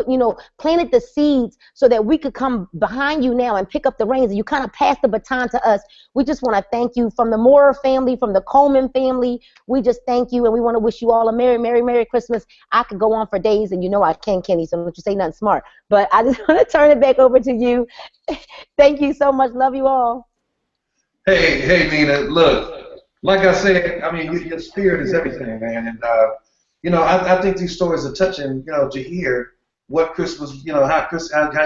Speaker 1: you know, planted the seeds so that we could come behind you now and pick up the reins. And you kind of pass the baton to us. We just want to thank you from the Moorer family, from the Coleman family. We just thank you, and we want to wish you all a Merry, Merry, Merry Christmas. I could go on for days, and you know I can, Kenny, so don't you say nothing smart. But I just want to turn it back over to you. Thank you so much. Love you all.
Speaker 2: Hey, Nina, look, like I said, I mean, your spirit is everything, man. And, you know, I think these stories are touching, you know, to hear what Christmas, you know, how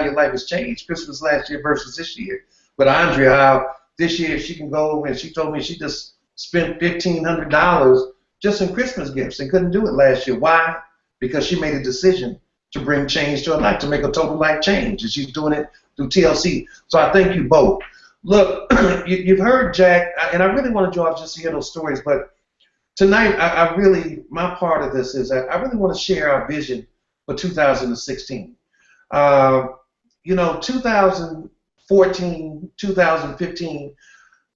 Speaker 2: your life has changed, Christmas last year versus this year. But Andrea, how this year she can go, and she told me she just spent $1,500 just in Christmas gifts and couldn't do it last year. Why? Because she made a decision to bring change to her life, to make a total life change, and she's doing it through TLC. So I thank you both. Look, you've heard Jack, and I really wanted you all just to hear those stories, but tonight I really, my part of this is that I really want to share our vision for 2016. You know, 2014, 2015,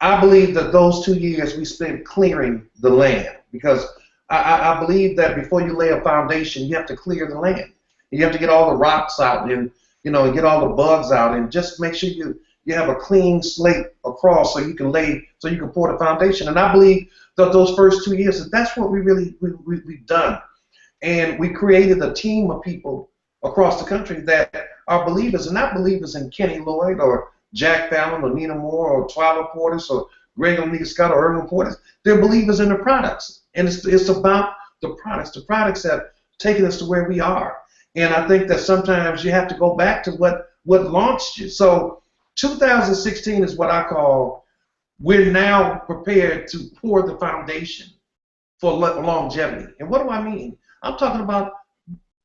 Speaker 2: I believe that those 2 years we spent clearing the land, because I believe that before you lay a foundation, you have to clear the land. You have to get all the rocks out, and you know, get all the bugs out, and just make sure you have a clean slate across so you can pour the foundation. And I believe that those first 2 years, that's what we've done. And we created a team of people across the country that are believers, and not believers in Kenny Lloyd or Jack Fallon or Nina Moore or Twyla Portis or Greg O'Neill Scott or Irvin Portis. They're believers in the products, and it's about the products. The products have taken us to where we are, and I think that sometimes you have to go back to what launched you. So 2016 is what I call, we're now prepared to pour the foundation for longevity. And what do I mean? I'm talking about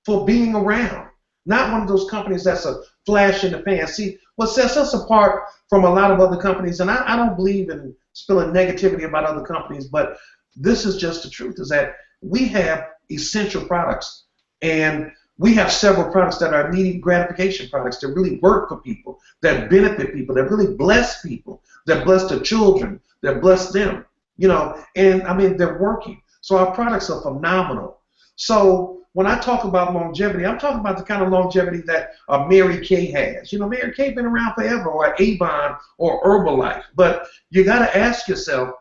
Speaker 2: for being around, not one of those companies that's a flash in the pan. See, what sets us apart from a lot of other companies, and I don't believe in spilling negativity about other companies, but this is just the truth, is that we have essential products, and we have several products that are immediate gratification products that really work for people, that benefit people, that really bless people, that bless their children, that bless them, you know, and I mean, they're working. So our products are phenomenal. So when I talk about longevity, I'm talking about the kind of longevity that Mary Kay has. You know, Mary Kay been around forever, or Avon, or Herbalife. But you got to ask yourself,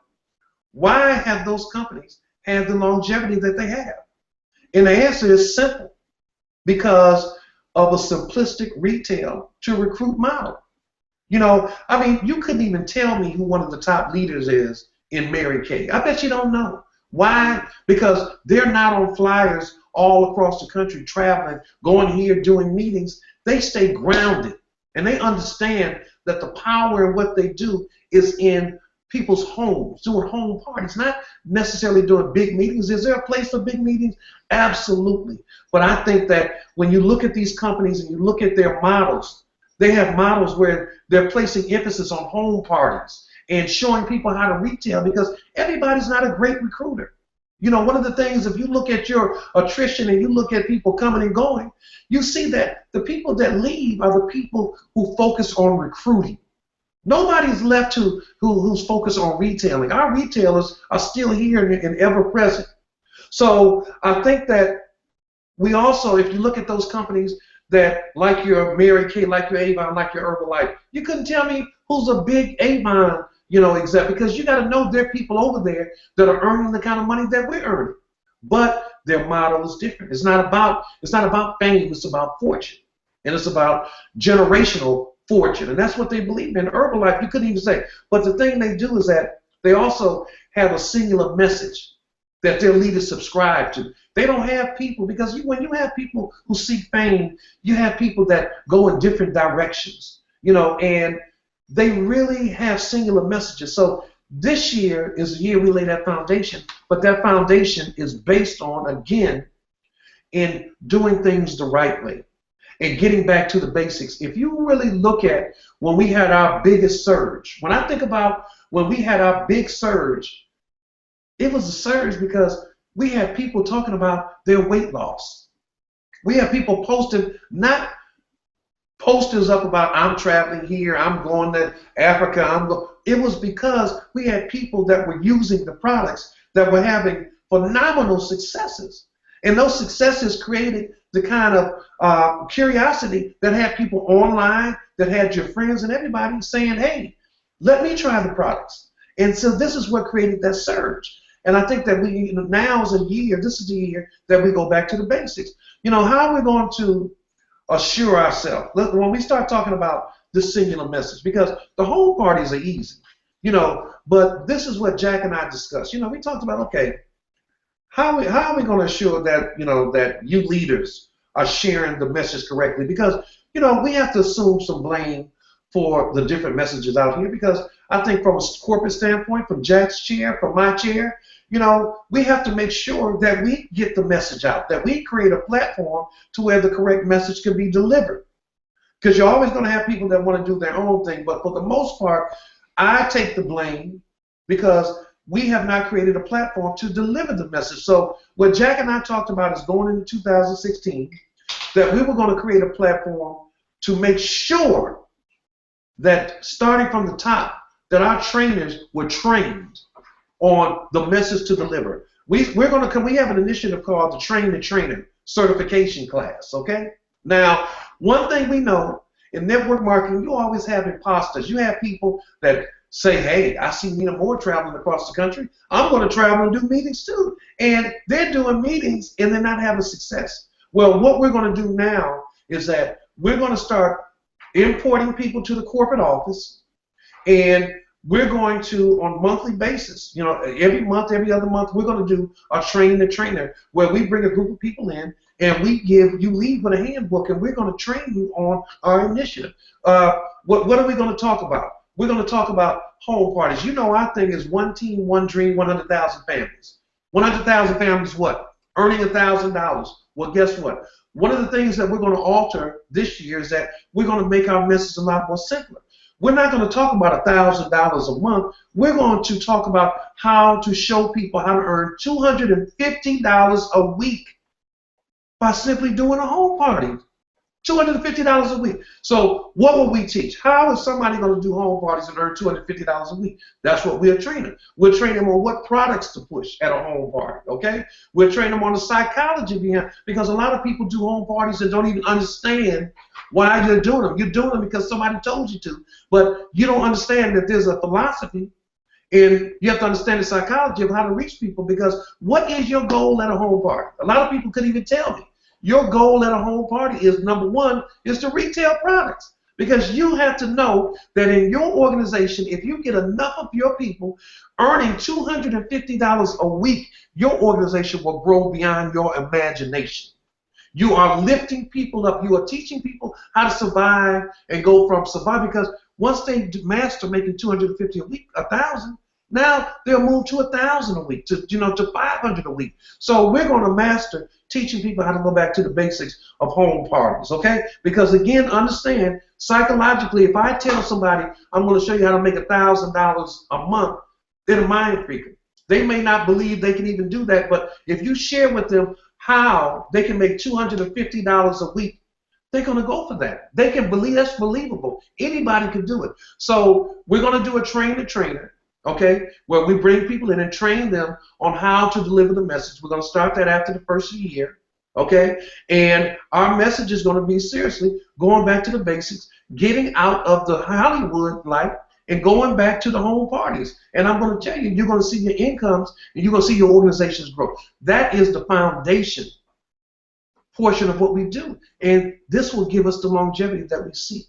Speaker 2: why have those companies had the longevity that they have? And the answer is simple: because of a simplistic retail to recruit model. You know, I mean, you couldn't even tell me who one of the top leaders is in Mary Kay. I bet you don't know. Why? Because they're not on flyers all across the country, traveling, going here, doing meetings. They stay grounded, and they understand that the power in what they do is in people's homes, doing home parties, not necessarily doing big meetings. Is there a place for big meetings? Absolutely. But I think that when you look at these companies and you look at their models, they have models where they're placing emphasis on home parties and showing people how to retail, because everybody's not a great recruiter. You know, one of the things, if you look at your attrition and you look at people coming and going, you see that the people that leave are the people who focus on recruiting. Nobody's left who's focused on retailing. Our retailers are still here and ever present. So I think that we also, if you look at those companies that, like your Mary Kay, like your Avon, like your Herbalife, you couldn't tell me who's a big Avon, you know, exec, because you got to know there are people over there that are earning the kind of money that we're earning. But their model is different. It's not about fame. It's about fortune, and it's about generational fortune, and that's what they believe in. Herbalife, you couldn't even say. But the thing they do is that they also have a singular message that their leaders subscribe to. They don't have people, because when you have people who seek fame, you have people that go in different directions, you know, and they really have singular messages. So this year is the year we lay that foundation, but that foundation is based on, again, in doing things the right way and getting back to the basics. If you really look at when we had our biggest surge, when I think about when we had our big surge, it was a surge because we had people talking about their weight loss. We had people posting, not posters up about I'm traveling here, I'm going to Africa, it was because we had people that were using the products that were having phenomenal successes. And those successes created the kind of curiosity that had people online, that had your friends and everybody saying, hey, let me try the products. And so this is what created that surge. And I think that now is a year, this is the year that we go back to the basics. You know, how are we going to assure ourselves? When we start talking about this singular message, because the home parties are easy, you know, but this is what Jack and I discussed. You know, we talked about, okay, how are we going to assure that, you know, that you leaders are sharing the message correctly? Because, you know, we have to assume some blame for the different messages out here, because I think from a corporate standpoint, from Jack's chair, from my chair, you know, we have to make sure that we get the message out, that we create a platform to where the correct message can be delivered. Because you're always going to have people that want to do their own thing, but for the most part, I take the blame because we have not created a platform to deliver the message. So what Jack and I talked about is going into 2016, that we were going to create a platform to make sure that starting from the top, that our trainers were trained on the message to deliver. We have an initiative called the Train the Trainer certification class, okay? Now, one thing we know in network marketing, you always have imposters. You have people that say, hey, I see Nina Moore traveling across the country. I'm going to travel and do meetings too. And they're doing meetings and they're not having success. Well, what we're going to do now is that we're going to start importing people to the corporate office, and we're going to, on a monthly basis, you know, every month, every other month, we're going to do a train the trainer, where we bring a group of people in and you leave with a handbook, and we're going to train you on our initiative. What are we going to talk about? We're going to talk about home parties. You know, our thing is one team, one dream, 100,000 families. 100,000 families what? Earning $1,000. Well, guess what? One of the things that we're going to alter this year is that we're going to make our message a lot more simpler. We're not going to talk about $1,000 a month. We're going to talk about how to show people how to earn $250 a week by simply doing a home party. $250 a week. So what will we teach? How is somebody going to do home parties and earn $250 a week? That's what we're training. We're training them on what products to push at a home party, okay? We're training them on the psychology behind, because a lot of people do home parties and don't even understand why you're doing them. You're doing them because somebody told you to, but you don't understand that there's a philosophy, and you have to understand the psychology of how to reach people, because what is your goal at a home party? A lot of people couldn't even tell me. Your goal at a home party is, number one, is to retail products. Because you have to know that in your organization, if you get enough of your people earning $250 a week, your organization will grow beyond your imagination. You are lifting people up. You are teaching people how to survive and go from survive, because once they master making $250 a week, $1,000, Now they'll move to 1,000 a week, to 500 a week. So we're going to master teaching people how to go back to the basics of home parties, okay? Because again, understand, psychologically, if I tell somebody I'm going to show you how to make $1,000 a month, they're mind freaking. They may not believe they can even do that, but if you share with them how they can make $250 a week, they're going to go for that. They can believe, that's believable. Anybody can do it. So we're going to do a train-the-trainer, okay, where we bring people in and train them on how to deliver the message. We're going to start that after the first year, okay? And our message is going to be, seriously, going back to the basics, getting out of the Hollywood life and going back to the home parties. And I'm going to tell you, you're going to see your incomes and you're going to see your organizations grow. That is the foundation portion of what we do. And this will give us the longevity that we seek.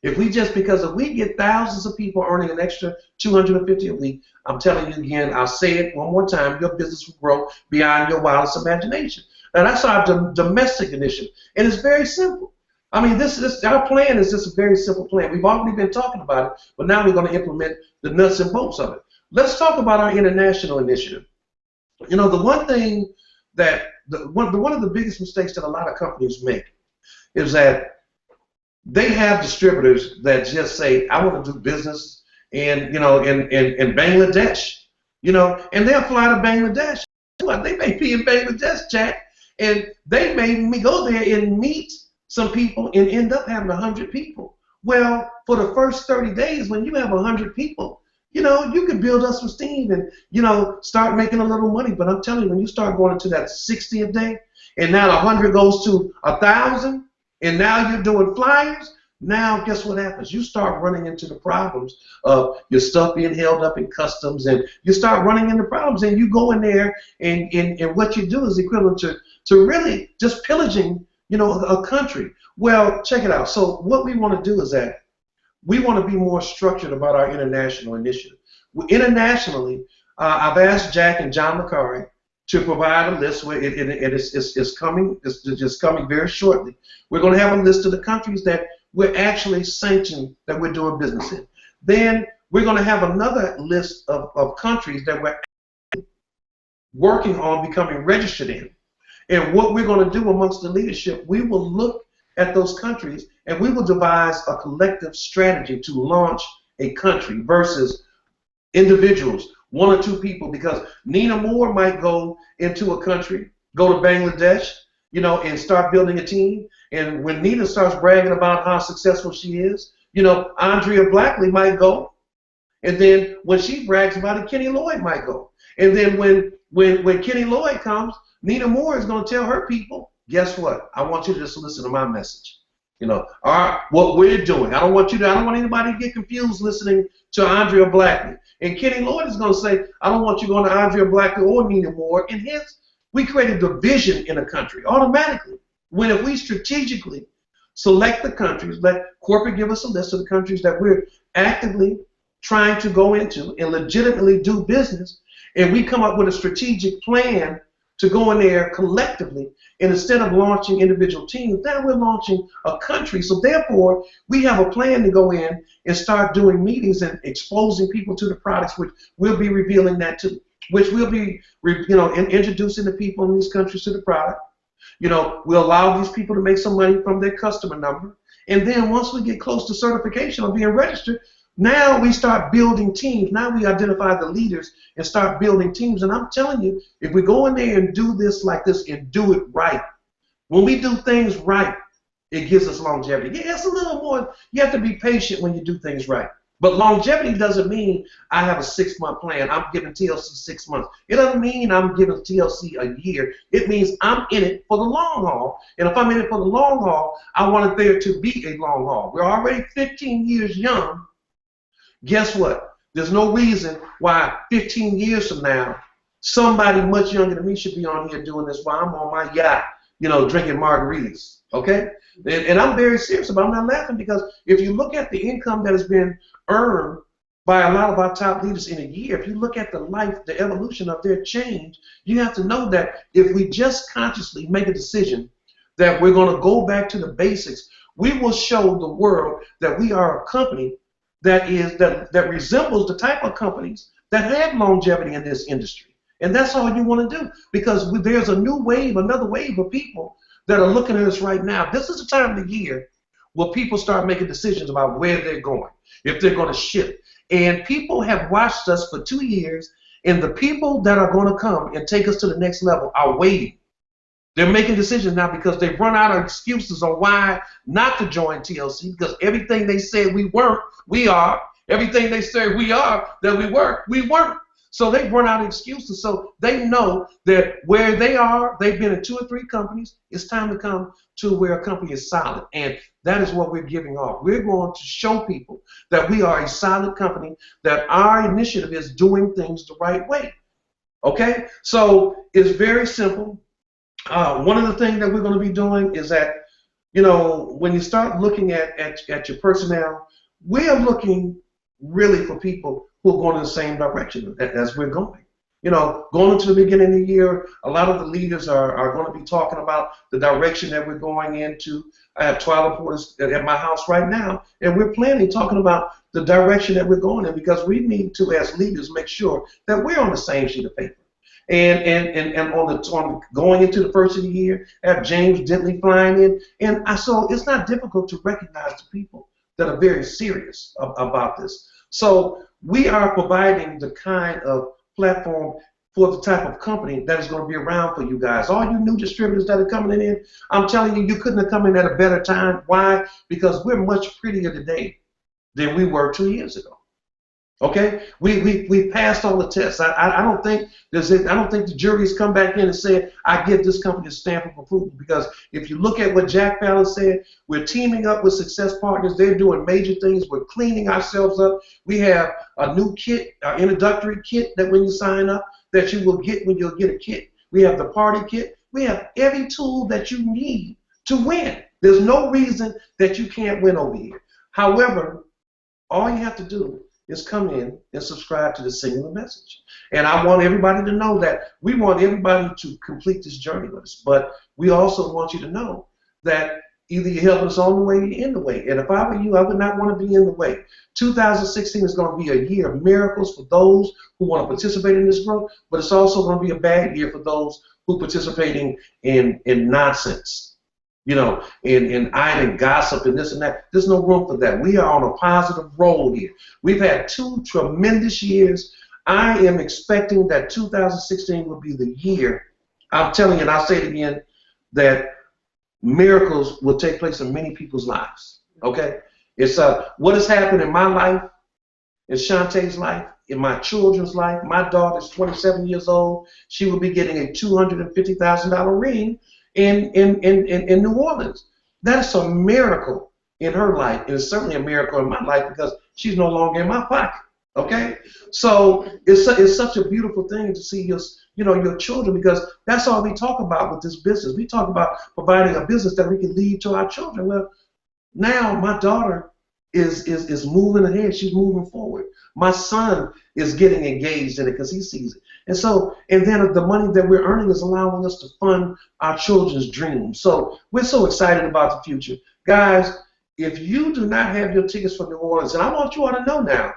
Speaker 2: If we get thousands of people earning an extra $250 a week, I'm telling you again, I'll say it one more time, your business will grow beyond your wildest imagination. Now that's our domestic initiative. And it's very simple. I mean, our plan is just a very simple plan. We've already been talking about it, but now we're going to implement the nuts and bolts of it. Let's talk about our international initiative. You know, the one thing that one of the biggest mistakes that a lot of companies make is that they have distributors that just say, I want to do business in Bangladesh, and they'll fly to Bangladesh. They may be in Bangladesh, Jack, and they made me go there and meet some people and end up having 100 people. Well, for the first 30 days, when you have 100 people, you can build up some steam and, start making a little money. But I'm telling you, when you start going into that 60th day, and now 100 goes to 1,000, and now you're doing flyers, now guess what happens? You start running into the problems of your stuff being held up in customs, and you start running into problems, and you go in there, and what you do is equivalent to really just pillaging a country. Well, check it out. So what we want to do is that we want to be more structured about our international initiative. Internationally, I've asked Jack and John McCarry to provide a list. It's coming very shortly. We're going to have a list of the countries that we're actually sanctioned that we're doing business in. Then we're going to have another list of countries that we're working on becoming registered in. And what we're going to do amongst the leadership, we will look at those countries and we will devise a collective strategy to launch a country versus individuals, one or two people, because Nina Moore might go into a country, go to Bangladesh, and start building a team. And when Nina starts bragging about how successful she is, Andrea Blackley might go. And then when she brags about it, Kenny Lloyd might go. And then when Kenny Lloyd comes, Nina Moore is going to tell her people, guess what? I want you to just listen to my message. All right, what we're doing. I don't want anybody to get confused listening to Andrea Blackley. And Kenny Lloyd is going to say, I don't want you going to Andrea Blackley or Nina Moore. And hence, we create a division in a country automatically. When if we strategically select the countries, let corporate give us a list of the countries that we're actively trying to go into and legitimately do business, and we come up with a strategic plan to go in there collectively, and instead of launching individual teams, now we're launching a country. So therefore, we have a plan to go in and start doing meetings and exposing people to the products, which we'll be revealing that too, which we'll be, introducing the people in these countries to the product. We'll allow these people to make some money from their customer number. And then once we get close to certification or being registered, now we start building teams. Now we identify the leaders and start building teams. And I'm telling you, if we go in there and do this like this and do it right, when we do things right, it gives us longevity. Yeah, it's a little more, you have to be patient when you do things right. But longevity doesn't mean I have a 6-month plan. I'm giving TLC 6 months. It doesn't mean I'm giving TLC a year. It means I'm in it for the long haul. And if I'm in it for the long haul, I want it there to be a long haul. We're already 15 years young. Guess what? There's no reason why 15 years from now, somebody much younger than me should be on here doing this while I'm on my yacht, drinking margaritas. Okay? And I'm very serious about it. I'm not laughing, because if you look at the income that has been earned by a lot of our top leaders in a year, if you look at the evolution of their change, you have to know that if we just consciously make a decision that we're going to go back to the basics, we will show the world that we are a company that resembles the type of companies that have longevity in this industry. And that's all you want to do, because there's a new wave, another wave of people that are looking at us right now. This is the time of the year where people start making decisions about where they're going, if they're going to shift. And people have watched us for 2 years, and the people that are going to come and take us to the next level are waiting. They're making decisions now because they've run out of excuses on why not to join TLC, because everything they said we weren't, we are. Everything they said we are, that we weren't. So they've run out of excuses. So they know that where they are, they've been in 2 or 3 companies, it's time to come to where a company is solid. And that is what we're giving off. We're going to show people that we are a solid company, that our initiative is doing things the right way. Okay? So it's very simple. One of the things that we're going to be doing is that, you know, when you start looking at your personnel, we are looking really for people who are going in the same direction as we're going. You know, going into the beginning of the year, a lot of the leaders are going to be talking about the direction that we're going into. I have trial reporters at my house right now, and we're talking about the direction that we're going in, because we need to, as leaders, make sure that we're on the same sheet of paper. And on going into the first of the year, I have James Dentley flying in, and so it's not difficult to recognize the people that are very serious about this. So we are providing the kind of platform for the type of company that is going to be around for you guys. All you new distributors that are coming in, I'm telling you, you couldn't have come in at a better time. Why? Because we're much prettier today than we were 2 years ago. Okay, we passed all the tests. I don't think the jury's come back in and said I give this company a stamp of approval, because if you look at what Jack Fallon said, we're teaming up with Success Partners. They're doing major things. We're cleaning ourselves up. We have a new kit, our introductory kit, that when you sign up, that you will get when you'll get a kit. We have the party kit. We have every tool that you need to win. There's no reason that you can't win over here. However, all you have to do is come in and subscribe to the Singular Message. And I want everybody to know that we want everybody to complete this journey with us, but we also want you to know that either you help us on the way or you're in the way. And if I were you, I would not want to be in the way. 2016 is going to be a year of miracles for those who want to participate in this growth, but it's also going to be a bad year for those who are participating in nonsense. You know, in idle gossip and this and that. There's no room for that. We are on a positive roll here. We've had 2 tremendous years. I am expecting that 2016 will be the year, I'm telling you, and I'll say it again, that miracles will take place in many people's lives. Okay? It's what has happened in my life, in Shantae's life, in my children's life. My daughter's 27 years old. She will be getting a $250,000 ring in New Orleans. That's a miracle in her life. It's certainly a miracle in my life, because she's no longer in my pocket. Okay, so it's such a beautiful thing to see your children, because that's all we talk about with this business. We talk about providing a business that we can leave to our children. Well, now my daughter is moving ahead. She's moving forward. My son is getting engaged in it because he sees it. And then the money that we're earning is allowing us to fund our children's dreams. So we're so excited about the future. Guys, if you do not have your tickets for New Orleans, and I want you all to know now,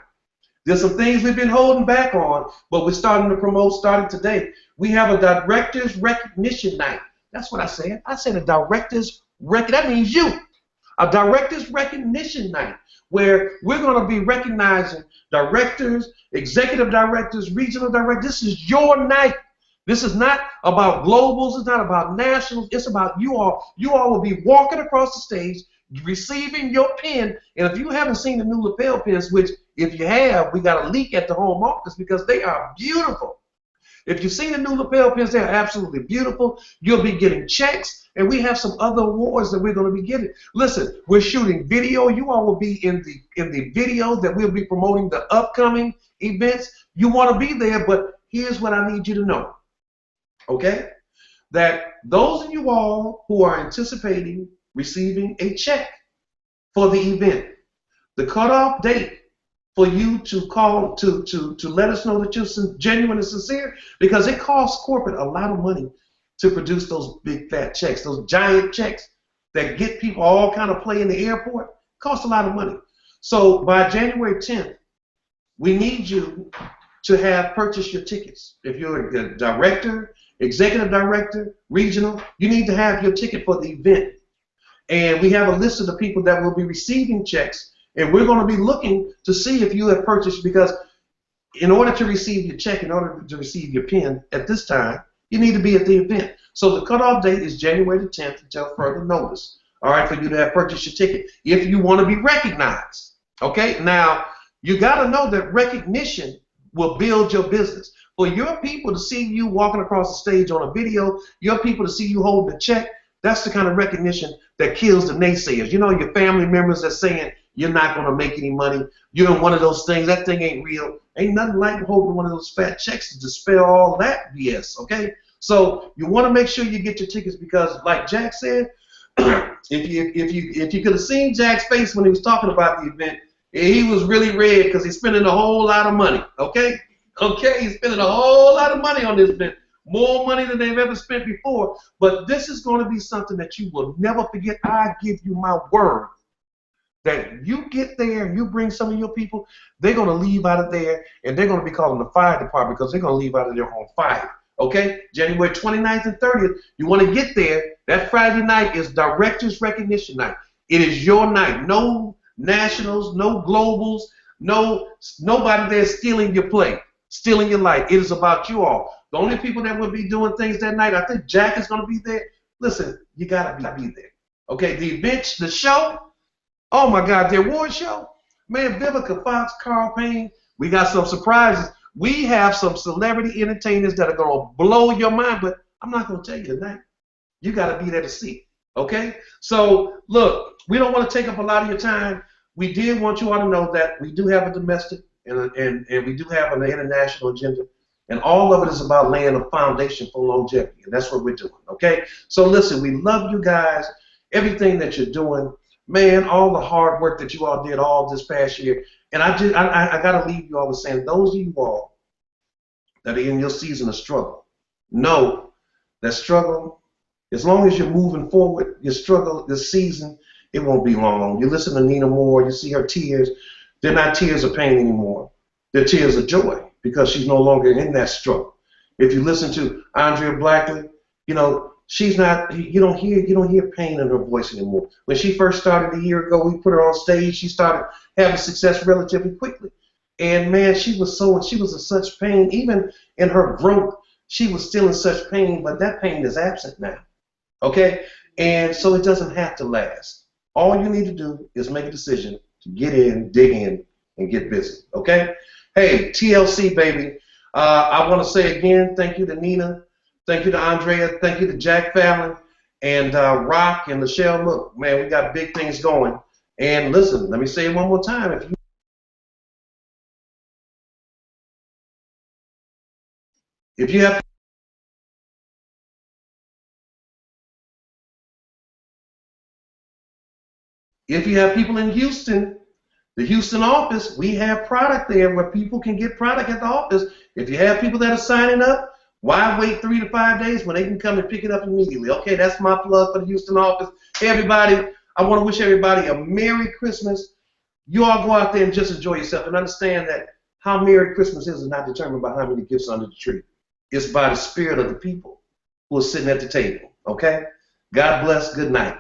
Speaker 2: there's some things we've been holding back on, but we're starting to promote starting today. We have a director's recognition night. That's what I said. I said a director's that means you. A director's recognition night, where we're going to be recognizing directors, executive directors, regional directors. This is your night. This is not about globals. It's not about nationals. It's about you all. You all will be walking across the stage, receiving your pin. And if you haven't seen the new lapel pins, which if you have, we got a leak at the home office, because they are beautiful. If you've seen the new lapel pins, they're absolutely beautiful. You'll be getting checks, and we have some other awards that we're going to be getting. Listen, we're shooting video. You all will be in the video that we'll be promoting the upcoming events. You want to be there, but here's what I need you to know, okay? That those of you all who are anticipating receiving a check for the event, the cutoff date for you to call to let us know that you're genuine and sincere, because it costs corporate a lot of money to produce those big fat checks, those giant checks that get people all kind of play in the airport. It costs a lot of money. So by January 10th, we need you to have purchased your tickets. If you're a director, executive director, regional, you need to have your ticket for the event. And we have a list of the people that will be receiving checks, and we're going to be looking to see if you have purchased, because in order to receive your check, in order to receive your pin at this time, you need to be at the event. So the cutoff date is January the 10th until further notice, all right, for you to have purchased your ticket if you want to be recognized. Okay, now you got to know that recognition will build your business. For your people to see you walking across the stage on a video, your people to see you holding a check, that's the kind of recognition that kills the naysayers. You know, your family members that's saying you're not going to make any money, you're in one of those things, that thing ain't real. Ain't nothing like holding one of those fat checks to dispel all that BS, okay? So you want to make sure you get your tickets, because like Jack said, if you could have seen Jack's face when he was talking about the event, he was really red because he's spending a whole lot of money, okay? Okay, he's spending a whole lot of money on this event, more money than they've ever spent before. But this is going to be something that you will never forget. I give you my word that you get there and you bring some of your people, they're going to leave out of there and they're going to be calling the fire department, because they're going to leave out of there on fire. Okay, January 29th and 30th, you want to get there. That Friday night is Directors Recognition Night. It is your night. No nationals, no globals, nobody there stealing your play, stealing your light. It is about you all. The only people that will be doing things that night, I think Jack is going to be there. Listen, you got to be there. Okay, the event, the show, oh my God, the award show, man, Vivica Fox, Carl Payne, we got some surprises. We have some celebrity entertainers that are going to blow your mind, but I'm not going to tell you tonight. You got to be there to see, okay? So, look, we don't want to take up a lot of your time. We did want you all to know that we do have a domestic and we do have an international agenda, and all of it is about laying a foundation for longevity, and that's what we're doing, okay? So, listen, we love you guys, everything that you're doing. Man, all the hard work that you all did all this past year. And I got to leave you all with saying, those of you all that are in your season of struggle, know that struggle, as long as you're moving forward, your struggle, this season, it won't be long. You listen to Nina Moore, you see her tears. They're not tears of pain anymore. They're tears of joy, because she's no longer in that struggle. If you listen to Andrea Blackley, you know, she's not, you don't hear pain in her voice anymore. When she first started a year ago, we put her on stage, she started having success relatively quickly. And man, she was in such pain. Even in her growth, she was still in such pain, but that pain is absent now. Okay? And so it doesn't have to last. All you need to do is make a decision to get in, dig in, and get busy. Okay? Hey, TLC, baby. I want to say again, thank you to Nina. Thank you to Andrea. Thank you to Jack Fallon and Rock and Michelle. Look, man, we got big things going. And listen, let me say it one more time. If you have people in Houston, the Houston office, we have product there where people can get product at the office. If you have people that are signing up, why wait 3 to 5 days when they can come and pick it up immediately? Okay, that's my plug for the Houston office. Hey, everybody, I want to wish everybody a Merry Christmas. You all go out there and just enjoy yourself, and understand that how Merry Christmas is not determined by how many gifts under the tree. It's by the spirit of the people who are sitting at the table, okay? God bless. Good night.